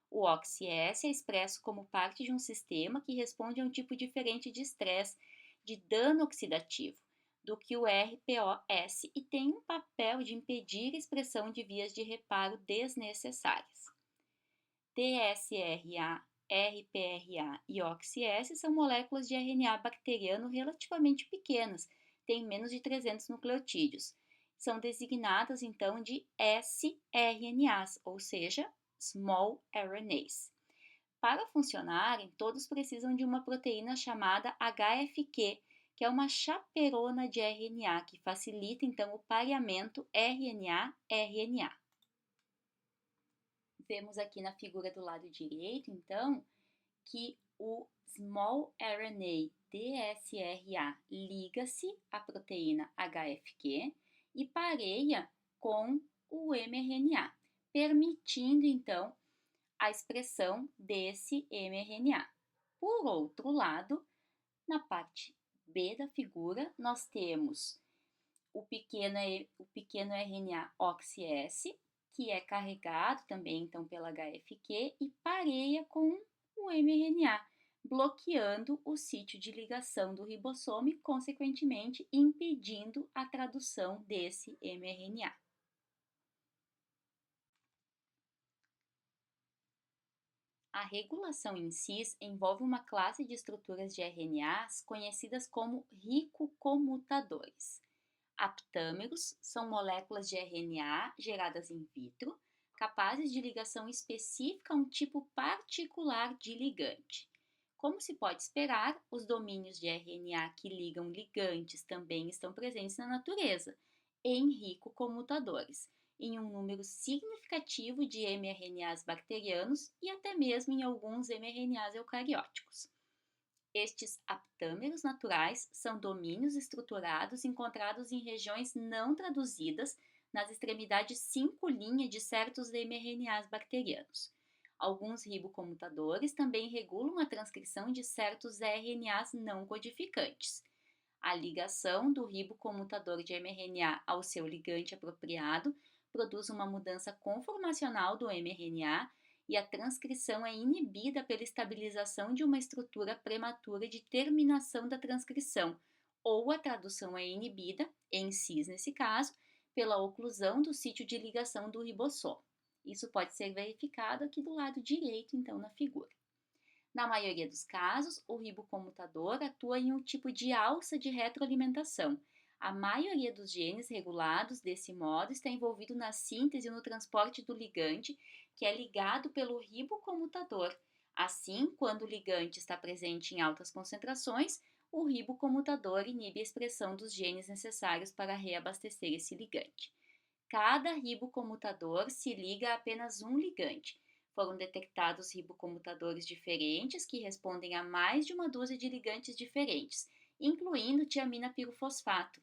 O OXS é expresso como parte de um sistema que responde a um tipo diferente de estresse, de dano oxidativo, do que o RPOS e tem um papel de impedir a expressão de vias de reparo desnecessárias. DSRA, RPRA e OXS são moléculas de RNA bacteriano relativamente pequenas, têm menos de 300 nucleotídeos. São designadas então de sRNAs, ou seja, Small RNAs. Para funcionarem, todos precisam de uma proteína chamada HFQ, que é uma chaperona de RNA, que facilita então o pareamento RNA-RNA. Vemos aqui na figura do lado direito, então, que o small RNA dsRA liga-se à proteína HFQ e pareia com o mRNA, permitindo então a expressão desse mRNA. Por outro lado, na parte B da figura, nós temos o pequeno RNA OXS, que é carregado também então pela HFQ e pareia com o mRNA, bloqueando o sítio de ligação do ribossomo e, consequentemente, impedindo a tradução desse mRNA. A regulação em cis envolve uma classe de estruturas de RNAs conhecidas como ricocomutadores. Aptâmeros são moléculas de RNA geradas in vitro, capazes de ligação específica a um tipo particular de ligante. Como se pode esperar, os domínios de RNA que ligam ligantes também estão presentes na natureza, em ricocomutadores, em um número significativo de mRNAs bacterianos e até mesmo em alguns mRNAs eucarióticos. Estes aptâmeros naturais são domínios estruturados encontrados em regiões não traduzidas nas extremidades 5' de certos mRNAs bacterianos. Alguns ribocomutadores também regulam a transcrição de certos RNAs não codificantes. A ligação do ribocomutador de mRNA ao seu ligante apropriado produz uma mudança conformacional do mRNA e a transcrição é inibida pela estabilização de uma estrutura prematura de terminação da transcrição, ou a tradução é inibida, em cis nesse caso, pela oclusão do sítio de ligação do ribossomo. Isso pode ser verificado aqui do lado direito, então, na figura. Na maioria dos casos, o ribocomutador atua em um tipo de alça de retroalimentação. A maioria dos genes regulados desse modo está envolvido na síntese e no transporte do ligante, que é ligado pelo ribocomutador. Assim, quando o ligante está presente em altas concentrações, o ribocomutador inibe a expressão dos genes necessários para reabastecer esse ligante. Cada ribocomutador se liga a apenas um ligante. Foram detectados ribocomutadores diferentes que respondem a mais de uma dúzia de ligantes diferentes, incluindo tiamina pirofosfato,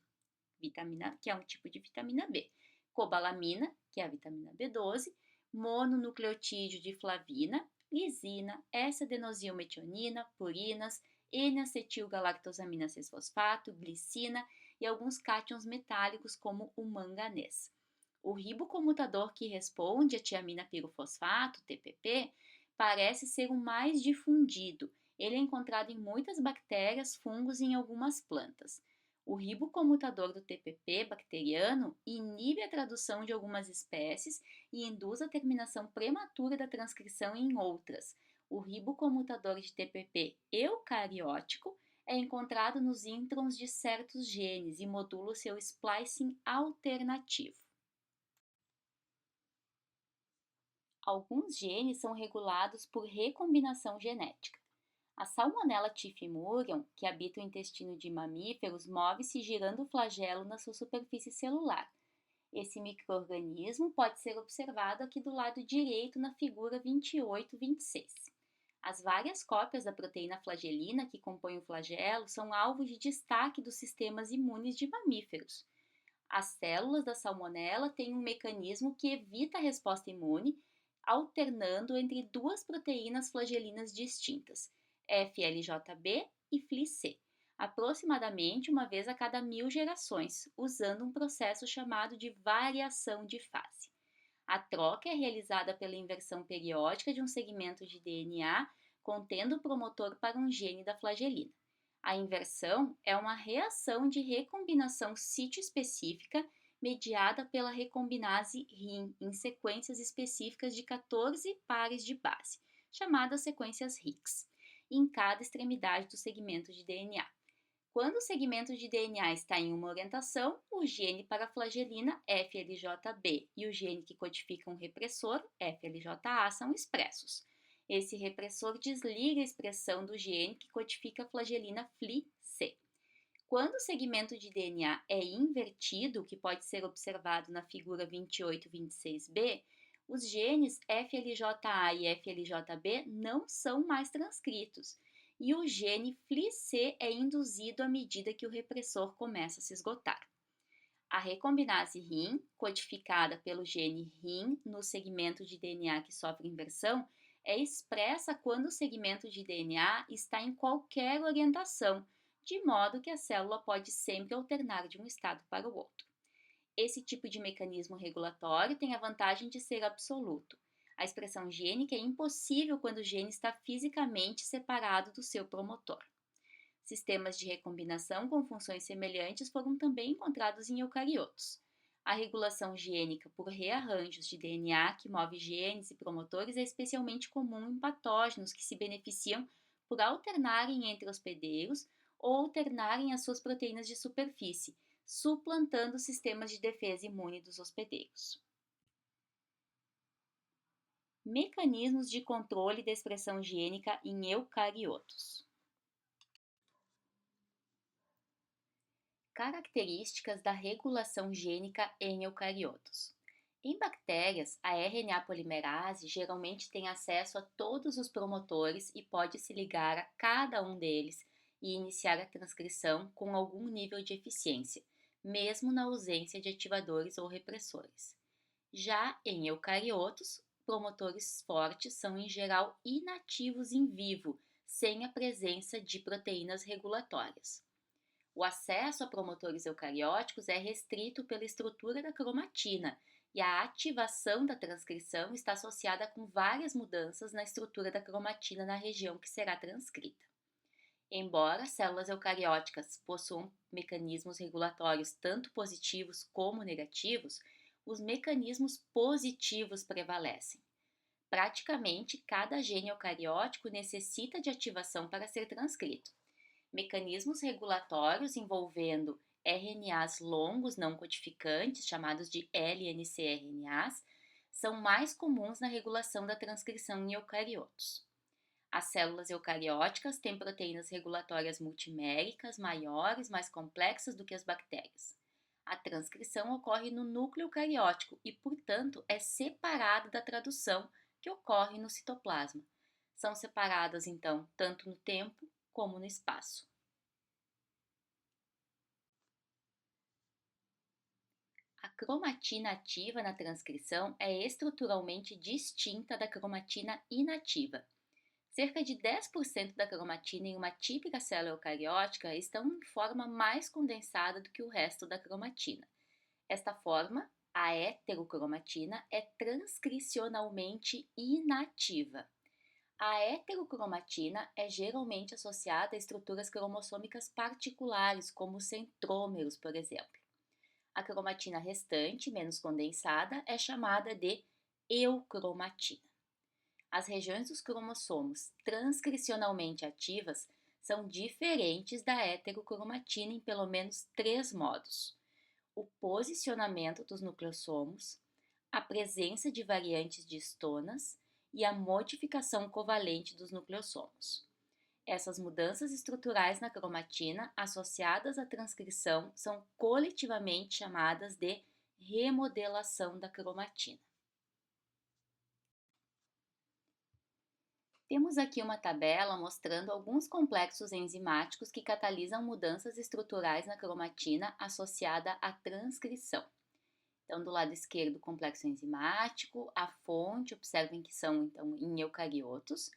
que é um tipo de vitamina B, cobalamina, que é a vitamina B12, mononucleotídeo de flavina, lisina, S-adenosilmetionina, purinas, N-acetilgalactosamina 6-fosfato, glicina e alguns cátions metálicos como o manganês. O ribocomutador que responde a tiamina pirofosfato, TPP, parece ser o mais difundido. Ele é encontrado em muitas bactérias, fungos e em algumas plantas. O ribocomutador do TPP bacteriano inibe a tradução de algumas espécies e induz a terminação prematura da transcrição em outras. O ribocomutador de TPP eucariótico é encontrado nos introns de certos genes e modula o seu splicing alternativo. Alguns genes são regulados por recombinação genética. A Salmonella typhimurium, que habita o intestino de mamíferos, move-se girando o flagelo na sua superfície celular. Esse micro-organismo pode ser observado aqui do lado direito na figura 28-26. As várias cópias da proteína flagelina que compõem o flagelo são alvo de destaque dos sistemas imunes de mamíferos. As células da Salmonella têm um mecanismo que evita a resposta imune, alternando entre duas proteínas flagelinas distintas, FLJB e FLIC, aproximadamente uma vez a cada 1000 gerações, usando um processo chamado de variação de fase. A troca é realizada pela inversão periódica de um segmento de DNA contendo o promotor para um gene da flagelina. A inversão é uma reação de recombinação sítio-específica mediada pela recombinase RIM em sequências específicas de 14 pares de base, chamadas sequências RIX, em cada extremidade do segmento de DNA. Quando o segmento de DNA está em uma orientação, o gene para a flagelina FLJB e o gene que codifica um repressor, FLJA, são expressos. Esse repressor desliga a expressão do gene que codifica a flagelina FLIC. Quando o segmento de DNA é invertido, que pode ser observado na figura 28-26b, os genes FLJA e FLJB não são mais transcritos, e o gene FLIC é induzido à medida que o repressor começa a se esgotar. A recombinase RIM, codificada pelo gene RIM no segmento de DNA que sofre inversão, é expressa quando o segmento de DNA está em qualquer orientação, de modo que a célula pode sempre alternar de um estado para o outro. Esse tipo de mecanismo regulatório tem a vantagem de ser absoluto. A expressão gênica é impossível quando o gene está fisicamente separado do seu promotor. Sistemas de recombinação com funções semelhantes foram também encontrados em eucariotos. A regulação gênica por rearranjos de DNA que move genes e promotores é especialmente comum em patógenos que se beneficiam por alternarem entre hospedeiros ou alternarem as suas proteínas de superfície, suplantando sistemas de defesa imune dos hospedeiros. Mecanismos de controle da expressão gênica em eucariotos. Características da regulação gênica em eucariotos. Em bactérias, a RNA polimerase geralmente tem acesso a todos os promotores e pode se ligar a cada um deles e iniciar a transcrição com algum nível de eficiência, mesmo na ausência de ativadores ou repressores. Já em eucariotos, promotores fortes são em geral inativos em vivo, sem a presença de proteínas regulatórias. O acesso a promotores eucarióticos é restrito pela estrutura da cromatina e a ativação da transcrição está associada com várias mudanças na estrutura da cromatina na região que será transcrita. Embora células eucarióticas possuam mecanismos regulatórios tanto positivos como negativos, os mecanismos positivos prevalecem. Praticamente cada gene eucariótico necessita de ativação para ser transcrito. Mecanismos regulatórios envolvendo RNAs longos não codificantes, chamados de LNCRNAs, são mais comuns na regulação da transcrição em eucariotos. As células eucarióticas têm proteínas regulatórias multiméricas maiores, mais complexas do que as bactérias. A transcrição ocorre no núcleo eucariótico e, portanto, é separada da tradução que ocorre no citoplasma. São separadas, então, tanto no tempo como no espaço. A cromatina ativa na transcrição é estruturalmente distinta da cromatina inativa. Cerca de 10% da cromatina em uma típica célula eucariótica estão em forma mais condensada do que o resto da cromatina. Esta forma, a heterocromatina, é transcricionalmente inativa. A heterocromatina é geralmente associada a estruturas cromossômicas particulares, como os centrômeros, por exemplo. A cromatina restante, menos condensada, é chamada de eucromatina. As regiões dos cromossomos transcricionalmente ativas são diferentes da heterocromatina em pelo menos 3 modos: o posicionamento dos nucleossomos, a presença de variantes de histonas e a modificação covalente dos nucleossomos. Essas mudanças estruturais na cromatina associadas à transcrição são coletivamente chamadas de remodelação da cromatina. Temos aqui uma tabela mostrando alguns complexos enzimáticos que catalisam mudanças estruturais na cromatina associada à transcrição. Então, do lado esquerdo, o complexo enzimático, a fonte, observem que são então em eucariotos,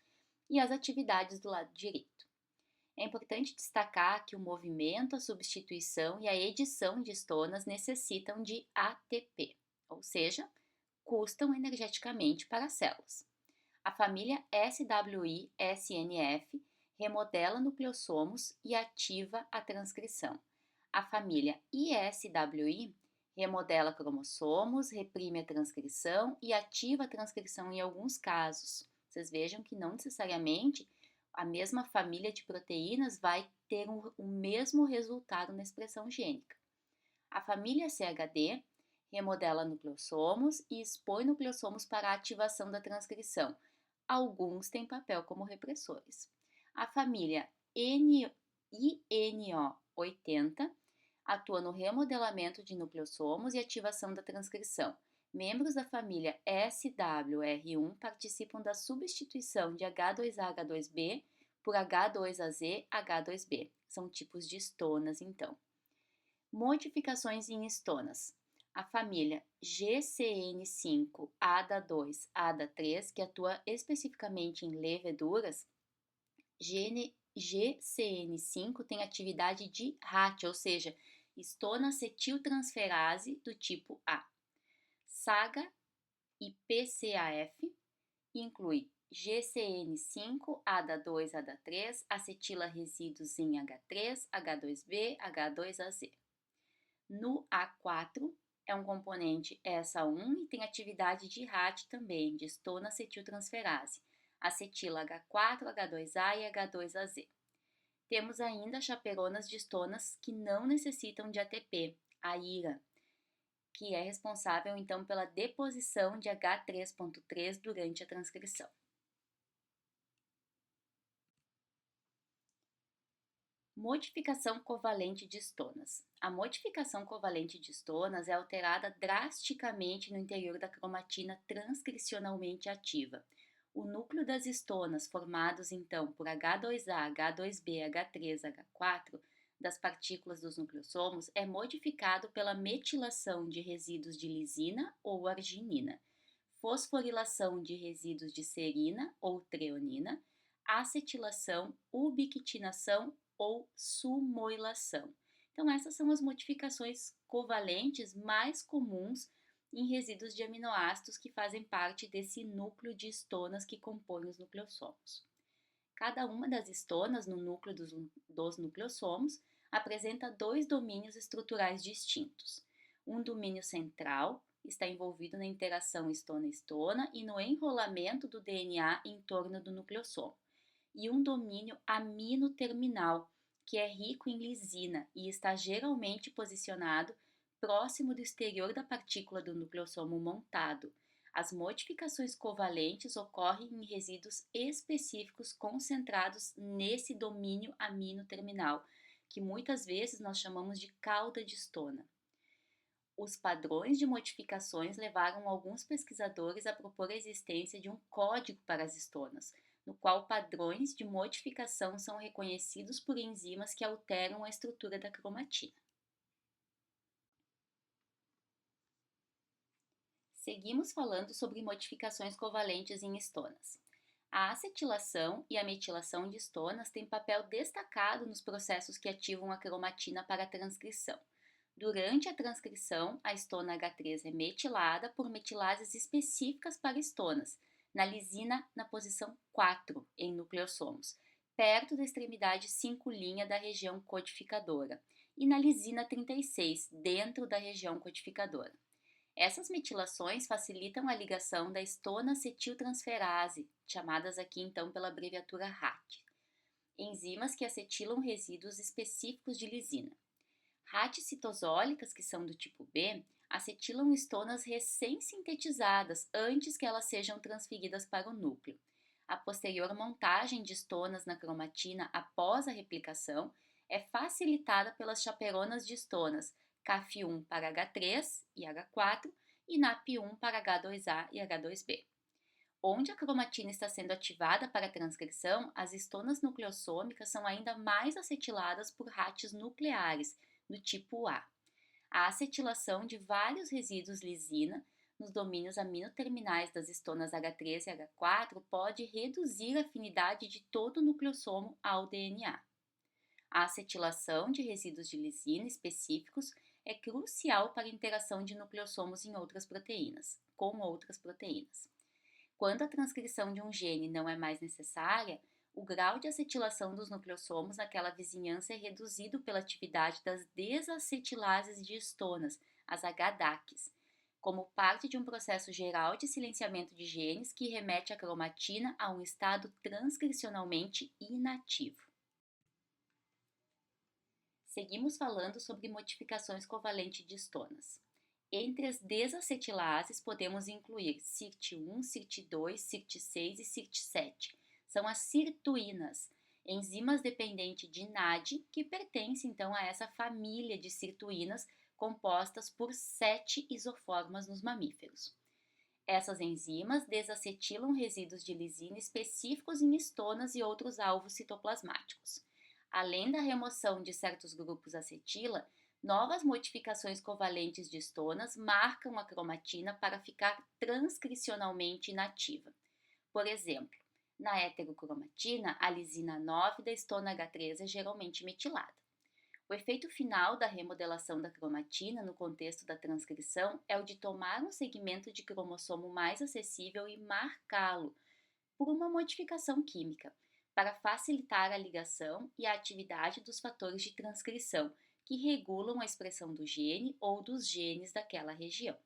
e as atividades do lado direito. É importante destacar que o movimento, a substituição e a edição de histonas necessitam de ATP, ou seja, custam energeticamente para as células. A família SWI-SNF remodela nucleossomos e ativa a transcrição. A família ISWI remodela cromossomos, reprime a transcrição e ativa a transcrição em alguns casos. Vocês vejam que não necessariamente a mesma família de proteínas vai ter o mesmo resultado na expressão gênica. A família CHD remodela nucleossomos e expõe nucleossomos para a ativação da transcrição. Alguns têm papel como repressores. A família INO 80, atua no remodelamento de nucleossomos e ativação da transcrição. Membros da família SWR1 participam da substituição de H2A-H2B por H2AZ-H2B. São tipos de estonas, então. Modificações em estonas. A família GCN5-ADA2-ADA3, que atua especificamente em leveduras, GCN5 tem atividade de RAT, ou seja, estona acetiltransferase do tipo A. SAGA e PCAF inclui GCN5, ADA2, ADA3, acetila resíduos em H3, H2B, H2AZ. No A4 é um componente ESA1 e tem atividade de RAT também, de estona acetiltransferase, acetila H4, H2A e H2AZ. Temos ainda chaperonas de estonas que não necessitam de ATP, a IRA, que é responsável então pela deposição de H3.3 durante a transcrição. Modificação covalente de estonas. A modificação covalente de estonas é alterada drasticamente no interior da cromatina transcricionalmente ativa. O núcleo das estonas, formados então por H2A, H2B, H3, H4, das partículas dos nucleossomos, é modificado pela metilação de resíduos de lisina ou arginina, fosforilação de resíduos de serina ou treonina, acetilação, ubiquitinação ou sumoilação. Então, essas são as modificações covalentes mais comuns em resíduos de aminoácidos que fazem parte desse núcleo de estonas que compõe os nucleossomos. Cada uma das estonas no núcleo dos nucleossomos apresenta dois domínios estruturais distintos. Um domínio central está envolvido na interação estona-estona e no enrolamento do DNA em torno do nucleossomo, e um domínio amino-terminal, que é rico em lisina e está geralmente posicionado próximo do exterior da partícula do nucleossomo montado. As modificações covalentes ocorrem em resíduos específicos concentrados nesse domínio amino-terminal, que muitas vezes nós chamamos de cauda de estona. Os padrões de modificações levaram alguns pesquisadores a propor a existência de um código para as estonas, no qual padrões de modificação são reconhecidos por enzimas que alteram a estrutura da cromatina. Seguimos falando sobre modificações covalentes em estonas. A acetilação e a metilação de estonas têm papel destacado nos processos que ativam a cromatina para a transcrição. Durante a transcrição, a estona H3 é metilada por metilases específicas para estonas, na lisina na posição 4 em nucleossomos, perto da extremidade 5' da região codificadora, e na lisina 36, dentro da região codificadora. Essas metilações facilitam a ligação da estona acetiltransferase, chamadas aqui então pela abreviatura RAT, enzimas que acetilam resíduos específicos de lisina. RAT citosólicas, que são do tipo B, acetilam estonas recém-sintetizadas antes que elas sejam transferidas para o núcleo. A posterior montagem de estonas na cromatina após a replicação é facilitada pelas chaperonas de estonas CAF1 para H3 e H4 e NAP1 para H2A e H2B. Onde a cromatina está sendo ativada para a transcrição, as estonas nucleossômicas são ainda mais acetiladas por RATs nucleares, do tipo A. A acetilação de vários resíduos lisina nos domínios aminoterminais das estonas H3 e H4 pode reduzir a afinidade de todo o nucleossomo ao DNA. A acetilação de resíduos de lisina específicos é crucial para a interação de nucleossomos com outras proteínas. Quando a transcrição de um gene não é mais necessária, o grau de acetilação dos nucleossomos naquela vizinhança é reduzido pela atividade das desacetilases de estonas, as HDACs, como parte de um processo geral de silenciamento de genes que remete a cromatina a um estado transcricionalmente inativo. Seguimos falando sobre modificações covalentes de estonas. Entre as desacetilases podemos incluir CYRT1, CYRT2, CYRT6 e CYRT7. São as sirtuínas. Enzimas dependentes de NAD, que pertence então a essa família de sirtuínas compostas por 7 isoformas nos mamíferos. Essas enzimas desacetilam resíduos de lisina específicos em estonas e outros alvos citoplasmáticos. Além da remoção de certos grupos acetila, novas modificações covalentes de estonas marcam a cromatina para ficar transcricionalmente inativa. Por exemplo, na heterocromatina, a lisina 9 da estona H3 é geralmente metilada. O efeito final da remodelação da cromatina no contexto da transcrição é o de tomar um segmento de cromossomo mais acessível e marcá-lo por uma modificação química, para facilitar a ligação e a atividade dos fatores de transcrição, que regulam a expressão do gene ou dos genes daquela região.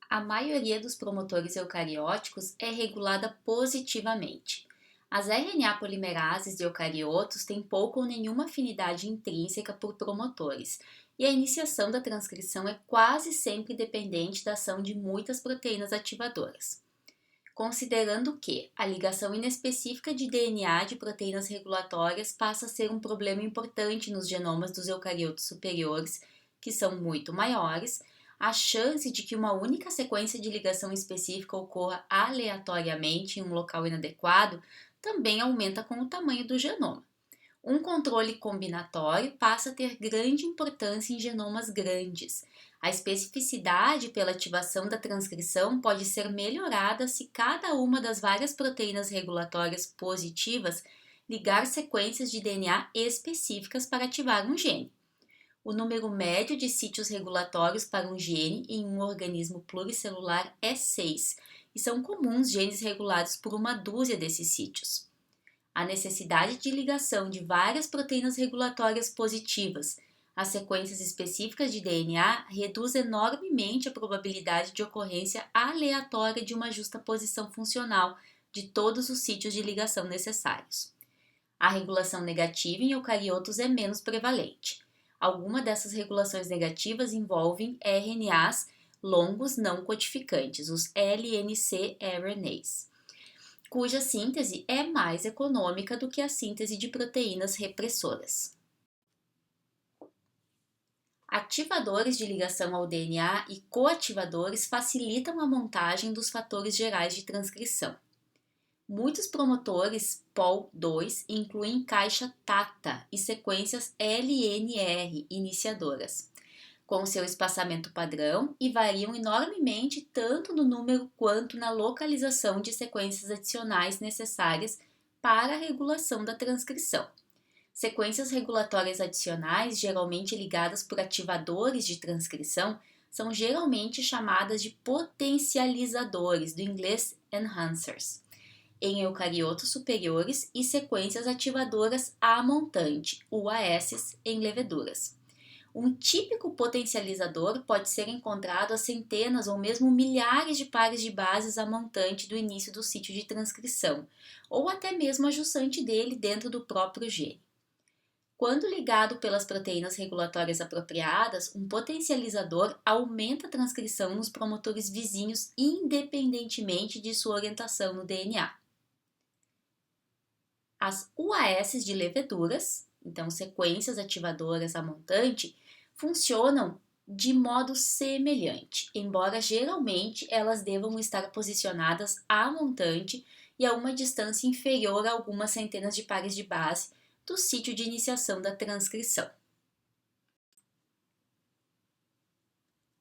A maioria dos promotores eucarióticos é regulada positivamente. As RNA polimerases de eucariotos têm pouca ou nenhuma afinidade intrínseca por promotores, e a iniciação da transcrição é quase sempre dependente da ação de muitas proteínas ativadoras. Considerando que a ligação inespecífica de DNA de proteínas regulatórias passa a ser um problema importante nos genomas dos eucariotos superiores, que são muito maiores, a chance de que uma única sequência de ligação específica ocorra aleatoriamente em um local inadequado também aumenta com o tamanho do genoma. Um controle combinatório passa a ter grande importância em genomas grandes. A especificidade pela ativação da transcrição pode ser melhorada se cada uma das várias proteínas regulatórias positivas ligar sequências de DNA específicas para ativar um gene. O número médio de sítios regulatórios para um gene em um organismo pluricelular é 6, e são comuns genes regulados por uma dúzia desses sítios. A necessidade de ligação de várias proteínas regulatórias positivas às sequências específicas de DNA reduz enormemente a probabilidade de ocorrência aleatória de uma justaposição funcional de todos os sítios de ligação necessários. A regulação negativa em eucariotos é menos prevalente. Algumas dessas regulações negativas envolvem RNAs longos não codificantes, os LNC-RNAs, cuja síntese é mais econômica do que a síntese de proteínas repressoras. Ativadores de ligação ao DNA e coativadores facilitam a montagem dos fatores gerais de transcrição. Muitos promotores POL2 incluem caixa TATA e sequências LNR iniciadoras, com seu espaçamento padrão, e variam enormemente tanto no número quanto na localização de sequências adicionais necessárias para a regulação da transcrição. Sequências regulatórias adicionais, geralmente ligadas por ativadores de transcrição, são geralmente chamadas de potencializadores, do inglês enhancers, em eucariotos superiores, e sequências ativadoras a montante, UAS, em leveduras. Um típico potencializador pode ser encontrado a centenas ou mesmo milhares de pares de bases a montante do início do sítio de transcrição, ou até mesmo a jussante dele dentro do próprio gene. Quando ligado pelas proteínas regulatórias apropriadas, um potencializador aumenta a transcrição nos promotores vizinhos independentemente de sua orientação no DNA. As UAS de leveduras, então sequências ativadoras a montante, funcionam de modo semelhante, embora geralmente elas devam estar posicionadas a montante e a uma distância inferior a algumas centenas de pares de base do sítio de iniciação da transcrição.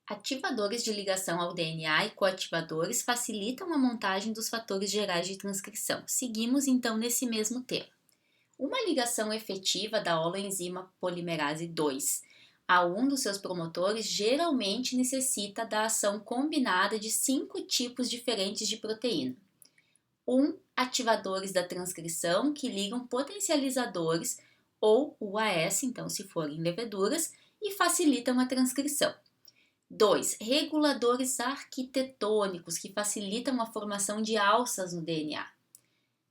Ativadores de ligação ao DNA e coativadores facilitam a montagem dos fatores gerais de transcrição. Seguimos então nesse mesmo tema. Uma ligação efetiva da holoenzima polimerase 2 a um dos seus promotores geralmente necessita da ação combinada de 5 tipos diferentes de proteína. Ativadores da transcrição que ligam potencializadores ou UAS, então se forem leveduras, e facilitam a transcrição. 2. Reguladores arquitetônicos que facilitam a formação de alças no DNA.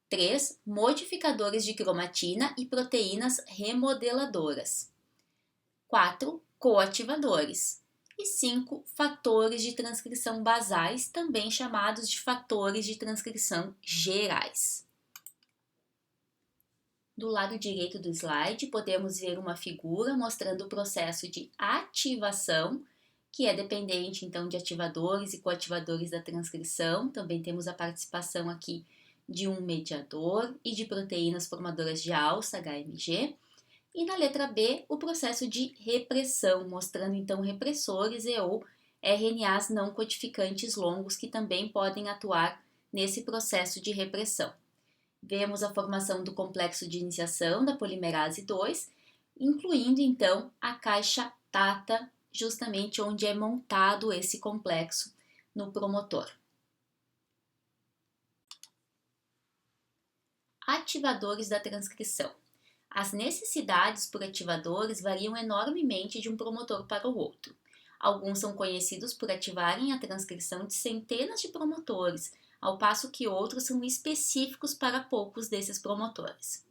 3. Modificadores de cromatina e proteínas remodeladoras. 4. Coativadores. E 5. Fatores de transcrição basais, também chamados de fatores de transcrição gerais. Do lado direito do slide, podemos ver uma figura mostrando o processo de ativação, que é dependente então de ativadores e coativadores da transcrição. Também temos a participação aqui de um mediador e de proteínas formadoras de alça, HMG. E na letra B, o processo de repressão, mostrando então repressores e ou RNAs não codificantes longos que também podem atuar nesse processo de repressão. Vemos a formação do complexo de iniciação da polimerase 2, incluindo então a caixa TATA, justamente onde é montado esse complexo no promotor. Ativadores da transcrição. As necessidades por ativadores variam enormemente de um promotor para o outro. Alguns são conhecidos por ativarem a transcrição de centenas de promotores, ao passo que outros são específicos para poucos desses promotores.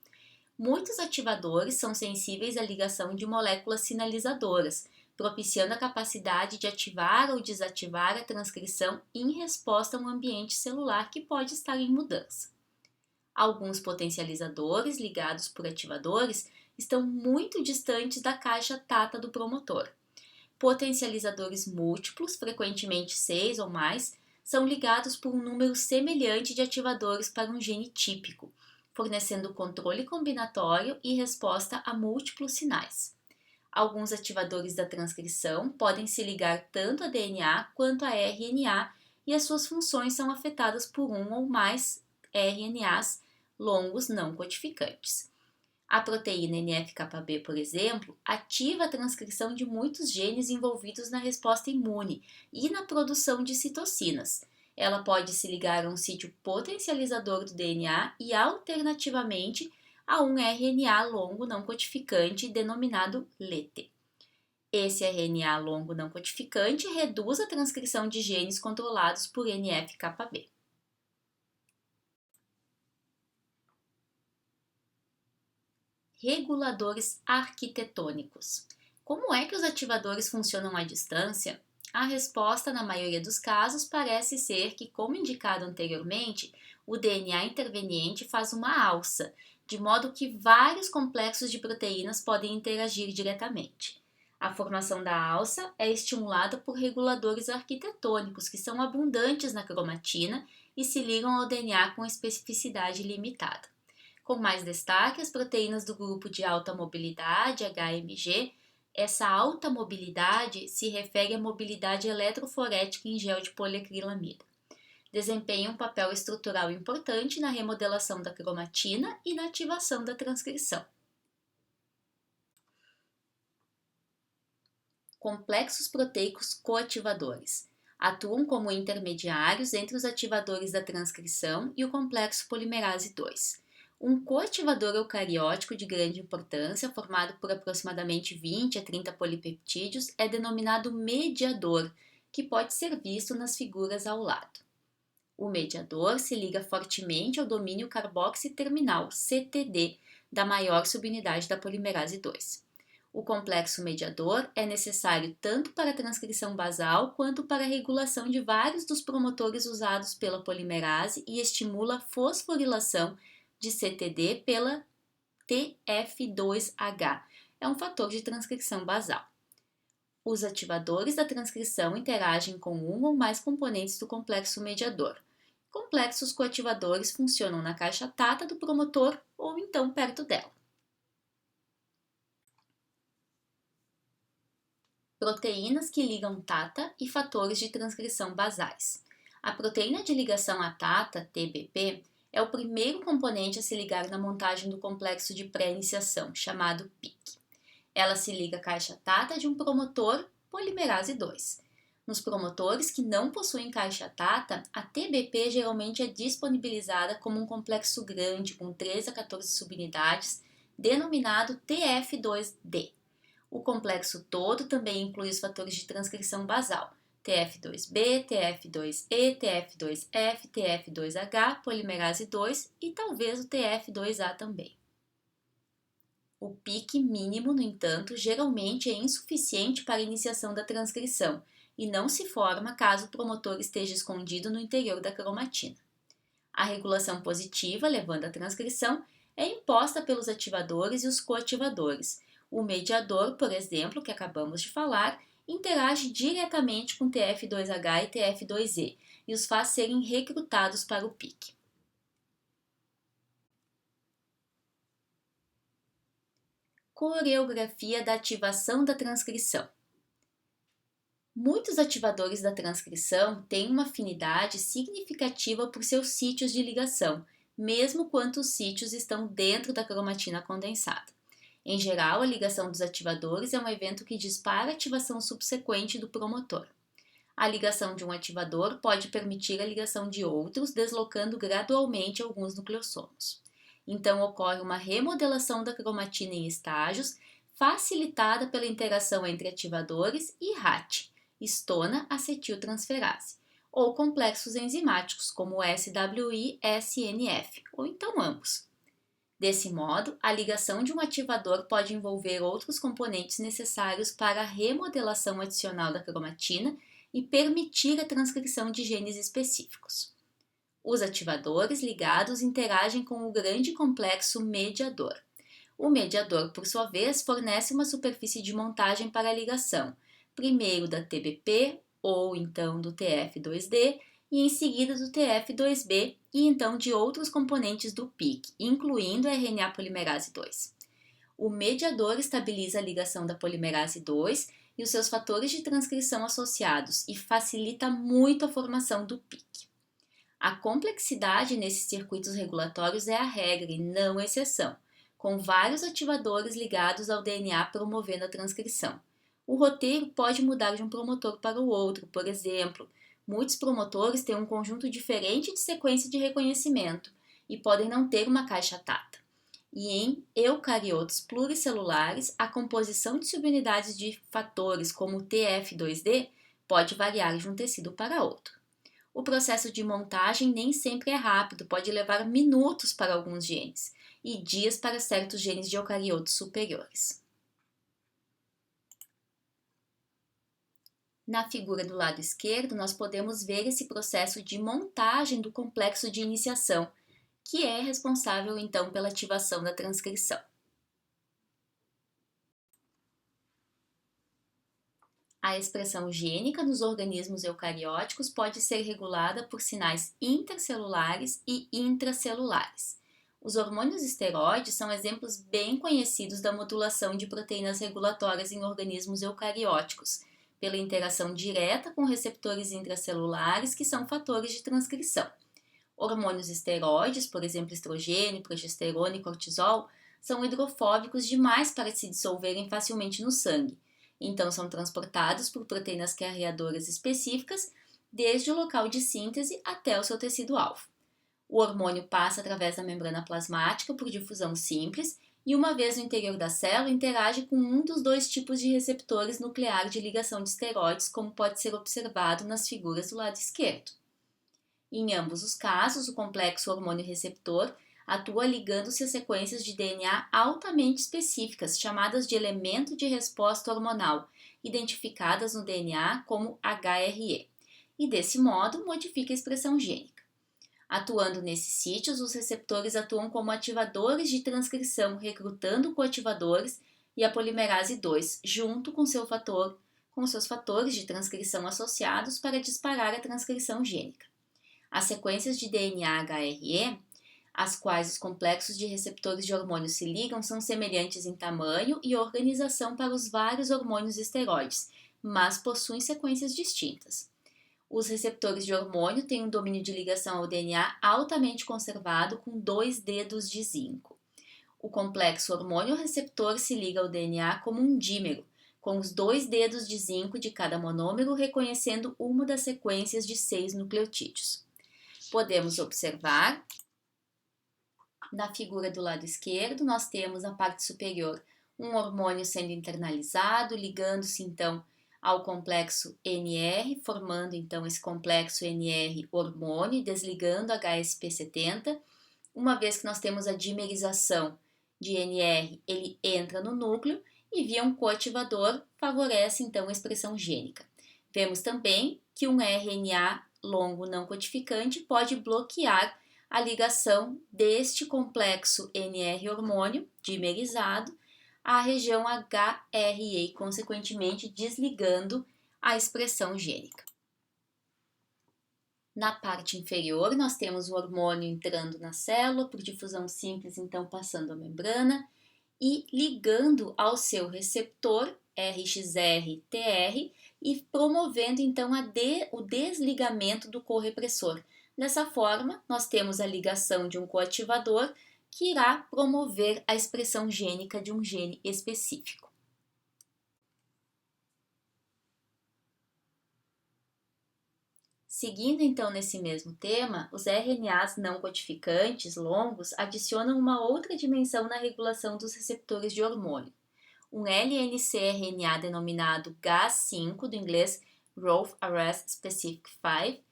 Muitos ativadores são sensíveis à ligação de moléculas sinalizadoras, propiciando a capacidade de ativar ou desativar a transcrição em resposta a um ambiente celular que pode estar em mudança. Alguns potencializadores ligados por ativadores estão muito distantes da caixa TATA do promotor. Potencializadores múltiplos, frequentemente 6 ou mais, são ligados por um número semelhante de ativadores para um gene típico, fornecendo controle combinatório e resposta a múltiplos sinais. Alguns ativadores da transcrição podem se ligar tanto a DNA quanto a RNA e as suas funções são afetadas por um ou mais RNAs longos não codificantes. A proteína NF-κB, por exemplo, ativa a transcrição de muitos genes envolvidos na resposta imune e na produção de citocinas. Ela pode se ligar a um sítio potencializador do DNA e, alternativamente, a um RNA longo não codificante denominado LETE. Esse RNA longo não codificante reduz a transcrição de genes controlados por NF-κB. Reguladores arquitetônicos. Como é que os ativadores funcionam à distância? A resposta, na maioria dos casos, parece ser que, como indicado anteriormente, o DNA interveniente faz uma alça, de modo que vários complexos de proteínas podem interagir diretamente. A formação da alça é estimulada por reguladores arquitetônicos, que são abundantes na cromatina e se ligam ao DNA com especificidade limitada. Com mais destaque, as proteínas do grupo de alta mobilidade, HMG. Essa alta mobilidade se refere à mobilidade eletroforética em gel de poliacrilamida. Desempenha um papel estrutural importante na remodelação da cromatina e na ativação da transcrição. Complexos proteicos coativadores. Atuam como intermediários entre os ativadores da transcrição e o complexo polimerase 2. Um coativador eucariótico de grande importância, formado por aproximadamente 20 a 30 polipeptídeos, é denominado mediador, que pode ser visto nas figuras ao lado. O mediador se liga fortemente ao domínio carboxiterminal, CTD, da maior subunidade da polimerase 2. O complexo mediador é necessário tanto para a transcrição basal quanto para a regulação de vários dos promotores usados pela polimerase e estimula a fosforilação de CTD pela TF2H, é um fator de transcrição basal. Os ativadores da transcrição interagem com um ou mais componentes do complexo mediador. Complexos coativadores funcionam na caixa TATA do promotor ou então perto dela. Proteínas que ligam TATA e fatores de transcrição basais. A proteína de ligação a TATA, TBP, é o primeiro componente a se ligar na montagem do complexo de pré-iniciação, chamado PIC. Ela se liga à caixa TATA de um promotor polimerase 2. Nos promotores que não possuem caixa TATA, a TBP geralmente é disponibilizada como um complexo grande com 13 a 14 subunidades, denominado TF2D. O complexo todo também inclui os fatores de transcrição basal, TF2B, TF2E, TF2F, TF2H, polimerase 2 e talvez o TF2A também. O pique mínimo, no entanto, geralmente é insuficiente para a iniciação da transcrição e não se forma caso o promotor esteja escondido no interior da cromatina. A regulação positiva, levando à transcrição, é imposta pelos ativadores e os coativadores. O mediador, por exemplo, que acabamos de falar, interage diretamente com TF2H e TF2E e os faz serem recrutados para o PIC. Coreografia da ativação da transcrição. Muitos ativadores da transcrição têm uma afinidade significativa por seus sítios de ligação, mesmo quando os sítios estão dentro da cromatina condensada. Em geral, a ligação dos ativadores é um evento que dispara a ativação subsequente do promotor. A ligação de um ativador pode permitir a ligação de outros, deslocando gradualmente alguns nucleossomos. Então, ocorre uma remodelação da cromatina em estágios, facilitada pela interação entre ativadores e RAT, histona-acetiltransferase, ou complexos enzimáticos como SWI e SNF, ou então ambos. Desse modo, a ligação de um ativador pode envolver outros componentes necessários para a remodelação adicional da cromatina e permitir a transcrição de genes específicos. Os ativadores ligados interagem com o grande complexo mediador. O mediador, por sua vez, fornece uma superfície de montagem para a ligação, primeiro da TBP ou então do TF2D e em seguida do TF2B e então de outros componentes do PIC, incluindo a RNA polimerase 2. O mediador estabiliza a ligação da polimerase 2 e os seus fatores de transcrição associados e facilita muito a formação do PIC. A complexidade nesses circuitos regulatórios é a regra e não a exceção, com vários ativadores ligados ao DNA promovendo a transcrição. O roteiro pode mudar de um promotor para o outro, por exemplo. Muitos promotores têm um conjunto diferente de sequência de reconhecimento e podem não ter uma caixa TATA. E em eucariotos pluricelulares, a composição de subunidades de fatores como o TF2D pode variar de um tecido para outro. O processo de montagem nem sempre é rápido, pode levar minutos para alguns genes e dias para certos genes de eucariotos superiores. Na figura do lado esquerdo, nós podemos ver esse processo de montagem do complexo de iniciação, que é responsável então pela ativação da transcrição. A expressão gênica nos organismos eucarióticos pode ser regulada por sinais intercelulares e intracelulares. Os hormônios esteroides são exemplos bem conhecidos da modulação de proteínas regulatórias em organismos eucarióticos, pela interação direta com receptores intracelulares que são fatores de transcrição. Hormônios esteroides, por exemplo, estrogênio, progesterona e cortisol, são hidrofóbicos demais para se dissolverem facilmente no sangue. Então, são transportados por proteínas carreadoras específicas, desde o local de síntese até o seu tecido-alvo. O hormônio passa através da membrana plasmática por difusão simples e, uma vez no interior da célula, interage com um dos dois tipos de receptores nuclear de ligação de esteroides, como pode ser observado nas figuras do lado esquerdo. Em ambos os casos, o complexo hormônio-receptor atua ligando-se a sequências de DNA altamente específicas, chamadas de elemento de resposta hormonal, identificadas no DNA como HRE, e desse modo modifica a expressão gênica. Atuando nesses sítios, os receptores atuam como ativadores de transcrição, recrutando coativadores e a polimerase 2, junto com seus fatores de transcrição associados para disparar a transcrição gênica. As sequências de DNA HRE, às quais os complexos de receptores de hormônios se ligam, são semelhantes em tamanho e organização para os vários hormônios esteroides, mas possuem sequências distintas. Os receptores de hormônio têm um domínio de ligação ao DNA altamente conservado com 2 dedos de zinco. O complexo hormônio-receptor se liga ao DNA como um dímero, com os 2 dedos de zinco de cada monômero reconhecendo uma das sequências de 6 nucleotídeos. Podemos observar, na figura do lado esquerdo, nós temos na parte superior um hormônio sendo internalizado, ligando-se então ao complexo NR, formando então esse complexo NR hormônio, desligando HSP70. Uma vez que nós temos a dimerização de NR, ele entra no núcleo e via um coativador favorece então a expressão gênica. Vemos também que um RNA longo não codificante pode bloquear a ligação deste complexo NR-hormônio dimerizado à região HRE e, consequentemente, desligando a expressão gênica. Na parte inferior, nós temos o hormônio entrando na célula por difusão simples, então passando a membrana e ligando ao seu receptor RXR-TR e promovendo então o desligamento do correpressor. Dessa forma, nós temos a ligação de um coativador que irá promover a expressão gênica de um gene específico. Seguindo então nesse mesmo tema, os RNAs não codificantes longos adicionam uma outra dimensão na regulação dos receptores de hormônio. Um LNC-RNA denominado Gas5, do inglês Growth Arrest Specific 5,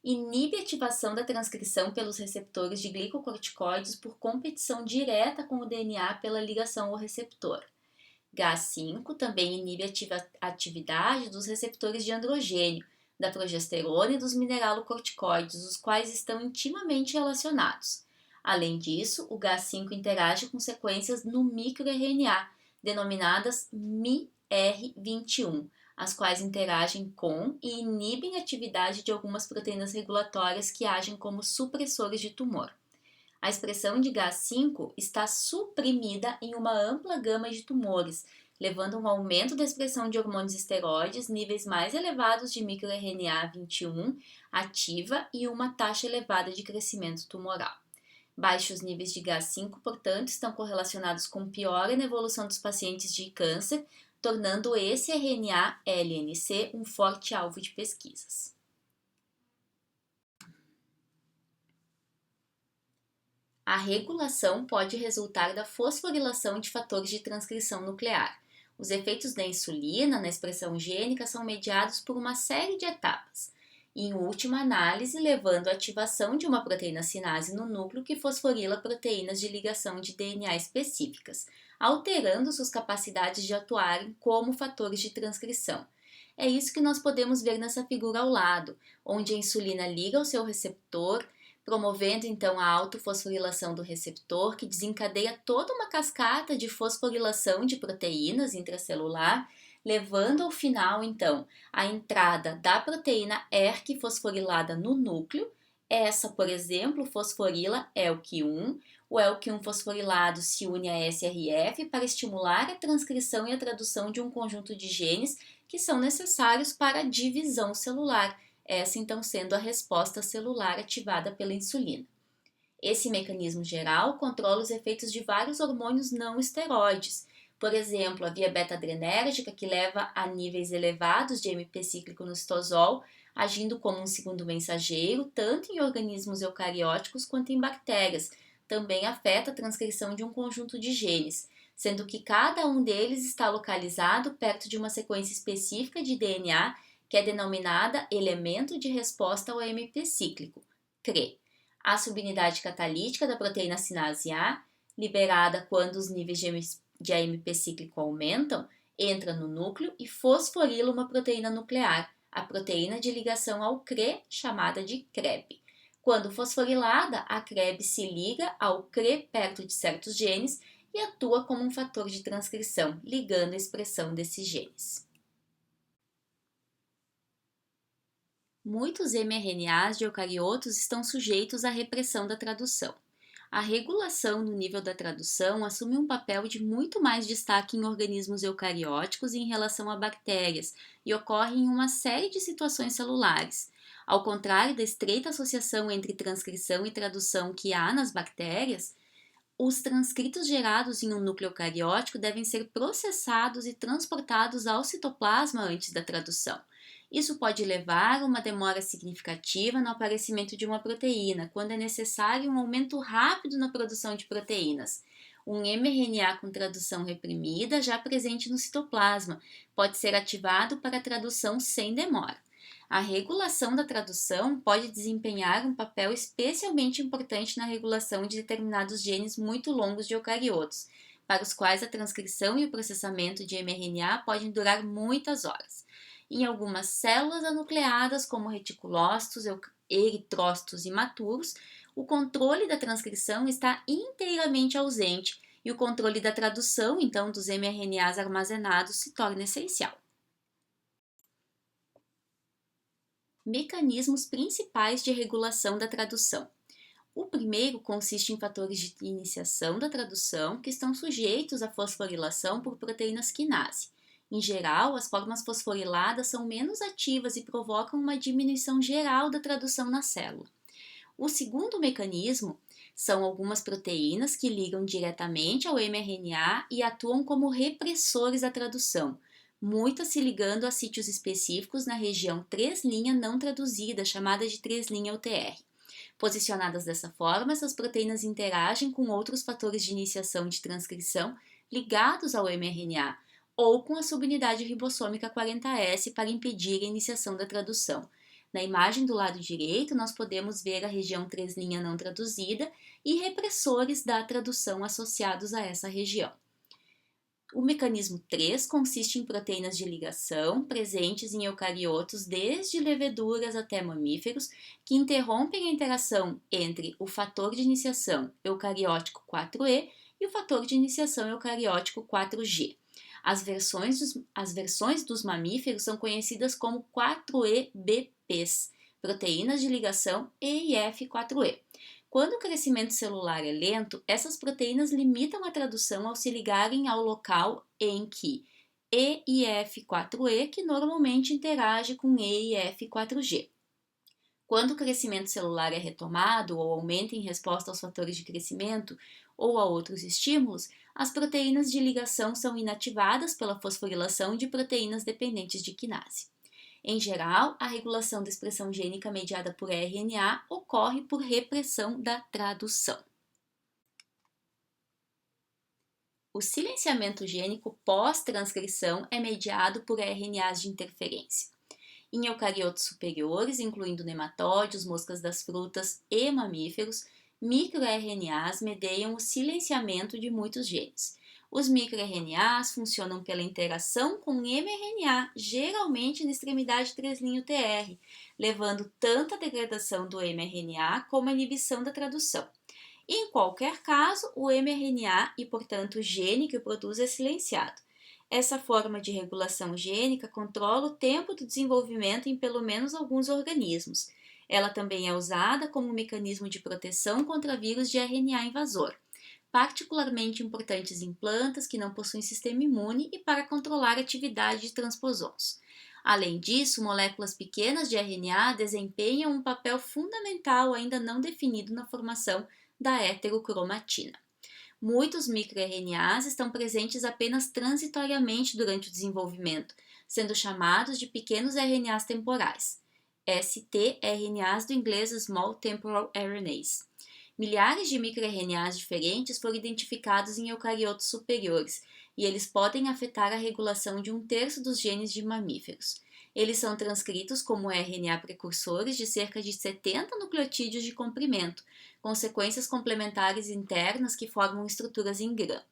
inibe a ativação da transcrição pelos receptores de glicocorticoides por competição direta com o DNA pela ligação ao receptor. Gas5 também inibe a atividade dos receptores de androgênio, da progesterona e dos mineralocorticoides, os quais estão intimamente relacionados. Além disso, o Gas5 interage com sequências no microRNA, denominadas miR21, as quais interagem com e inibem a atividade de algumas proteínas regulatórias que agem como supressores de tumor. A expressão de Gas5 está suprimida em uma ampla gama de tumores, levando a um aumento da expressão de hormônios esteroides, níveis mais elevados de microRNA 21 ativa e uma taxa elevada de crescimento tumoral. Baixos níveis de Gas5, portanto, estão correlacionados com piora na evolução dos pacientes de câncer, tornando esse RNA LNC um forte alvo de pesquisas. A regulação pode resultar da fosforilação de fatores de transcrição nuclear. Os efeitos da insulina na expressão gênica são mediados por uma série de etapas, e, em última análise, levando à ativação de uma proteína sinase no núcleo que fosforila proteínas de ligação de DNA específicas, alterando suas capacidades de atuarem como fatores de transcrição. É isso que nós podemos ver nessa figura ao lado, onde a insulina liga ao seu receptor, promovendo então a autofosforilação do receptor, que desencadeia toda uma cascata de fosforilação de proteínas intracelular, levando ao final então a entrada da proteína ERK fosforilada no núcleo. Essa, por exemplo, fosforila ELK1. O ELK1 fosforilado se une a SRF para estimular a transcrição e a tradução de um conjunto de genes que são necessários para a divisão celular, essa então sendo a resposta celular ativada pela insulina. Esse mecanismo geral controla os efeitos de vários hormônios não esteroides, por exemplo, a via beta-adrenérgica, que leva a níveis elevados de AMP cíclico no citosol, agindo como um segundo mensageiro, tanto em organismos eucarióticos quanto em bactérias. Também afeta a transcrição de um conjunto de genes, sendo que cada um deles está localizado perto de uma sequência específica de DNA que é denominada elemento de resposta ao AMP cíclico, CRE. A subunidade catalítica da proteína sinase A, liberada quando os níveis de AMP cíclico aumentam, entra no núcleo e fosforila uma proteína nuclear, a proteína de ligação ao CRE, chamada de CREB. Quando fosforilada, a CREB se liga ao CRE perto de certos genes e atua como um fator de transcrição, ligando a expressão desses genes. Muitos mRNAs de eucariotos estão sujeitos à repressão da tradução. A regulação no nível da tradução assume um papel de muito mais destaque em organismos eucarióticos em relação a bactérias e ocorre em uma série de situações celulares. Ao contrário da estreita associação entre transcrição e tradução que há nas bactérias, os transcritos gerados em um núcleo eucariótico devem ser processados e transportados ao citoplasma antes da tradução. Isso pode levar a uma demora significativa no aparecimento de uma proteína, quando é necessário um aumento rápido na produção de proteínas. Um mRNA com tradução reprimida, já presente no citoplasma, pode ser ativado para a tradução sem demora. A regulação da tradução pode desempenhar um papel especialmente importante na regulação de determinados genes muito longos de eucariotos, para os quais a transcrição e o processamento de mRNA podem durar muitas horas. Em algumas células anucleadas, como reticulócitos, eritrócitos imaturos, o controle da transcrição está inteiramente ausente e o controle da tradução, então, dos mRNAs armazenados se torna essencial. Mecanismos principais de regulação da tradução. O primeiro consiste em fatores de iniciação da tradução que estão sujeitos à fosforilação por proteínas quinase. Em geral, as formas fosforiladas são menos ativas e provocam uma diminuição geral da tradução na célula. O segundo mecanismo são algumas proteínas que ligam diretamente ao mRNA e atuam como repressores da tradução, muitas se ligando a sítios específicos na região 3' não traduzida, chamada de 3' UTR. Posicionadas dessa forma, essas proteínas interagem com outros fatores de iniciação de transcrição ligados ao mRNA ou com a subunidade ribossômica 40S para impedir a iniciação da tradução. Na imagem do lado direito, nós podemos ver a região 3' não traduzida e repressores da tradução associados a essa região. O mecanismo 3 consiste em proteínas de ligação presentes em eucariotos, desde leveduras até mamíferos, que interrompem a interação entre o fator de iniciação eucariótico 4E e o fator de iniciação eucariótico 4G. As versões dos mamíferos são conhecidas como 4EBPs, proteínas de ligação EIF4E. Quando o crescimento celular é lento, essas proteínas limitam a tradução ao se ligarem ao local em que EIF4E, que normalmente interage com EIF4G. Quando o crescimento celular é retomado ou aumenta em resposta aos fatores de crescimento ou a outros estímulos, as proteínas de ligação são inativadas pela fosforilação de proteínas dependentes de quinase. Em geral, a regulação da expressão gênica mediada por RNA ocorre por repressão da tradução. O silenciamento gênico pós-transcrição é mediado por RNAs de interferência. Em eucariotos superiores, incluindo nematóides, moscas das frutas e mamíferos, microRNAs mediam o silenciamento de muitos genes. Os microRNAs funcionam pela interação com mRNA, geralmente na extremidade 3' UTR, levando tanto a degradação do mRNA como a inibição da tradução. Em qualquer caso, o mRNA e, portanto, o gene que o produz é silenciado. Essa forma de regulação gênica controla o tempo do desenvolvimento em pelo menos alguns organismos. Ela também é usada como mecanismo de proteção contra vírus de RNA invasor, particularmente importantes em plantas que não possuem sistema imune e para controlar a atividade de transposons. Além disso, moléculas pequenas de RNA desempenham um papel fundamental ainda não definido na formação da heterocromatina. Muitos microRNAs estão presentes apenas transitoriamente durante o desenvolvimento, sendo chamados de pequenos RNAs temporais, sTRNAs do inglês Small Temporal RNAs. Milhares de microRNAs diferentes foram identificados em eucariotos superiores, e eles podem afetar a regulação de 1/3 dos genes de mamíferos. Eles são transcritos como RNA precursores de cerca de 70 nucleotídeos de comprimento, com sequências complementares internas que formam estruturas em grampo.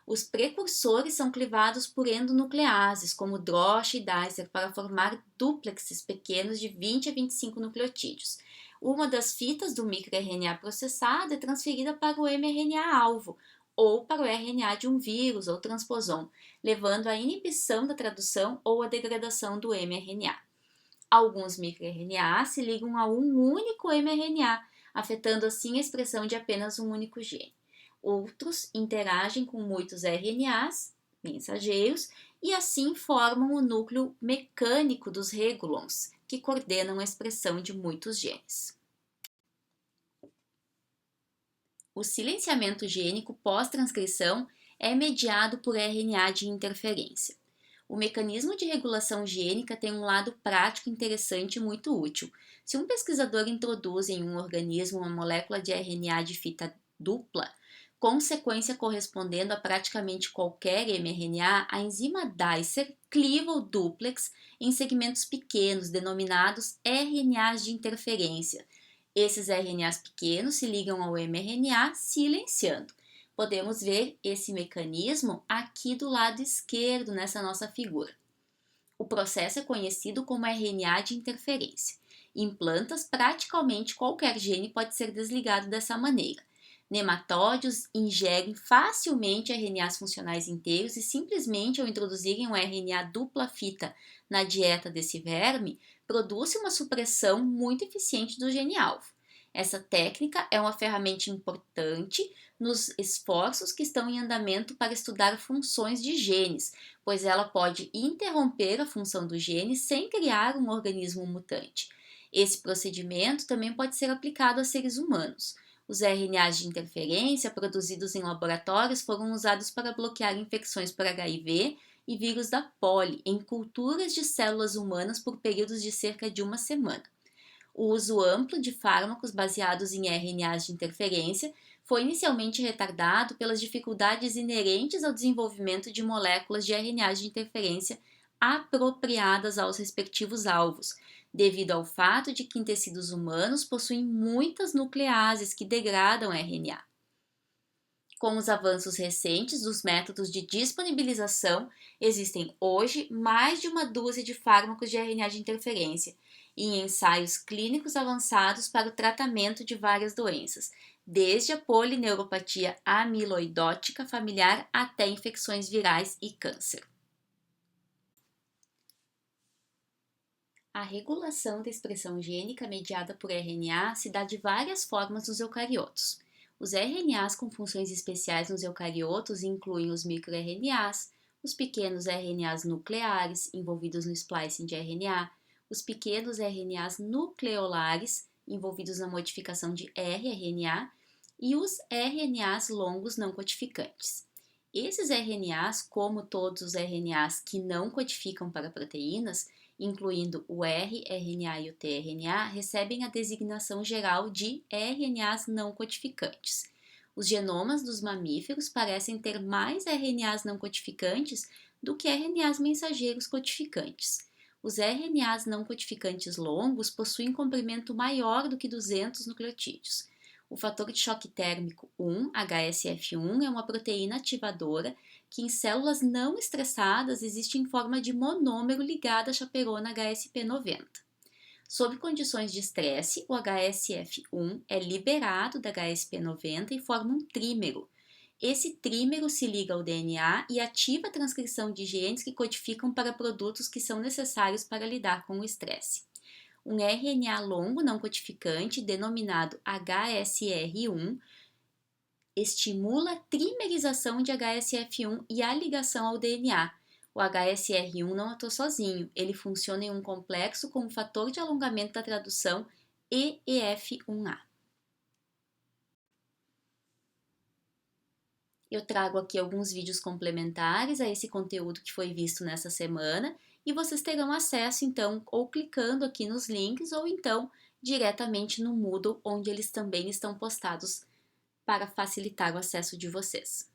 Os precursores são clivados por endonucleases, como DROCH e Dicer, para formar duplexes pequenos de 20 a 25 nucleotídeos. Uma das fitas do microRNA processado é transferida para o mRNA-alvo, ou para o RNA de um vírus ou transposon, levando à inibição da tradução ou à degradação do mRNA. Alguns microRNAs se ligam a um único mRNA, afetando assim a expressão de apenas um único gene. Outros interagem com muitos RNAs, mensageiros, e assim formam o núcleo mecânico dos regulons, que coordenam a expressão de muitos genes. O silenciamento gênico pós-transcrição é mediado por RNA de interferência. O mecanismo de regulação gênica tem um lado prático interessante e muito útil. Se um pesquisador introduz em um organismo uma molécula de RNA de fita dupla, com sequência correspondendo a praticamente qualquer mRNA, a enzima Dicer cliva o duplex em segmentos pequenos, denominados RNAs de interferência. Esses RNAs pequenos se ligam ao mRNA silenciando. Podemos ver esse mecanismo aqui do lado esquerdo nessa nossa figura. O processo é conhecido como RNA de interferência. Em plantas, praticamente qualquer gene pode ser desligado dessa maneira. Nematóides ingerem facilmente RNAs funcionais inteiros e simplesmente ao introduzirem um RNA dupla fita na dieta desse verme, produz uma supressão muito eficiente do gene-alvo. Essa técnica é uma ferramenta importante nos esforços que estão em andamento para estudar funções de genes, pois ela pode interromper a função do gene sem criar um organismo mutante. Esse procedimento também pode ser aplicado a seres humanos. Os RNAs de interferência produzidos em laboratórios foram usados para bloquear infecções por HIV e vírus da poli em culturas de células humanas por períodos de cerca de uma semana. O uso amplo de fármacos baseados em RNAs de interferência foi inicialmente retardado pelas dificuldades inerentes ao desenvolvimento de moléculas de RNAs de interferência apropriadas aos respectivos alvos, devido ao fato de que em tecidos humanos possuem muitas nucleases que degradam RNA. Com os avanços recentes dos métodos de disponibilização, existem hoje mais de uma dúzia de fármacos de RNA de interferência em ensaios clínicos avançados para o tratamento de várias doenças, desde a polineuropatia amiloidótica familiar até infecções virais e câncer. A regulação da expressão gênica mediada por RNA se dá de várias formas nos eucariotos. Os RNAs com funções especiais nos eucariotos incluem os microRNAs, os pequenos RNAs nucleares envolvidos no splicing de RNA, os pequenos RNAs nucleolares envolvidos na modificação de rRNA e os RNAs longos não codificantes. Esses RNAs, como todos os RNAs que não codificam para proteínas, incluindo o rRNA e o tRNA, recebem a designação geral de RNAs não codificantes. Os genomas dos mamíferos parecem ter mais RNAs não codificantes do que RNAs mensageiros codificantes. Os RNAs não codificantes longos possuem comprimento maior do que 200 nucleotídeos. O fator de choque térmico 1, HSF1, é uma proteína ativadora que em células não estressadas existe em forma de monômero ligado à chaperona HSP90. Sob condições de estresse, o HSF1 é liberado da HSP90 e forma um trímero. Esse trímero se liga ao DNA e ativa a transcrição de genes que codificam para produtos que são necessários para lidar com o estresse. Um RNA longo não codificante, denominado HSR1, estimula a trimerização de HSF1 e a ligação ao DNA. O HSR1 não atua sozinho, ele funciona em um complexo com o fator de alongamento da tradução EEF1A. Eu trago aqui alguns vídeos complementares a esse conteúdo que foi visto nessa semana e vocês terão acesso, então, ou clicando aqui nos links ou então diretamente no Moodle, onde eles também estão postados para facilitar o acesso de vocês.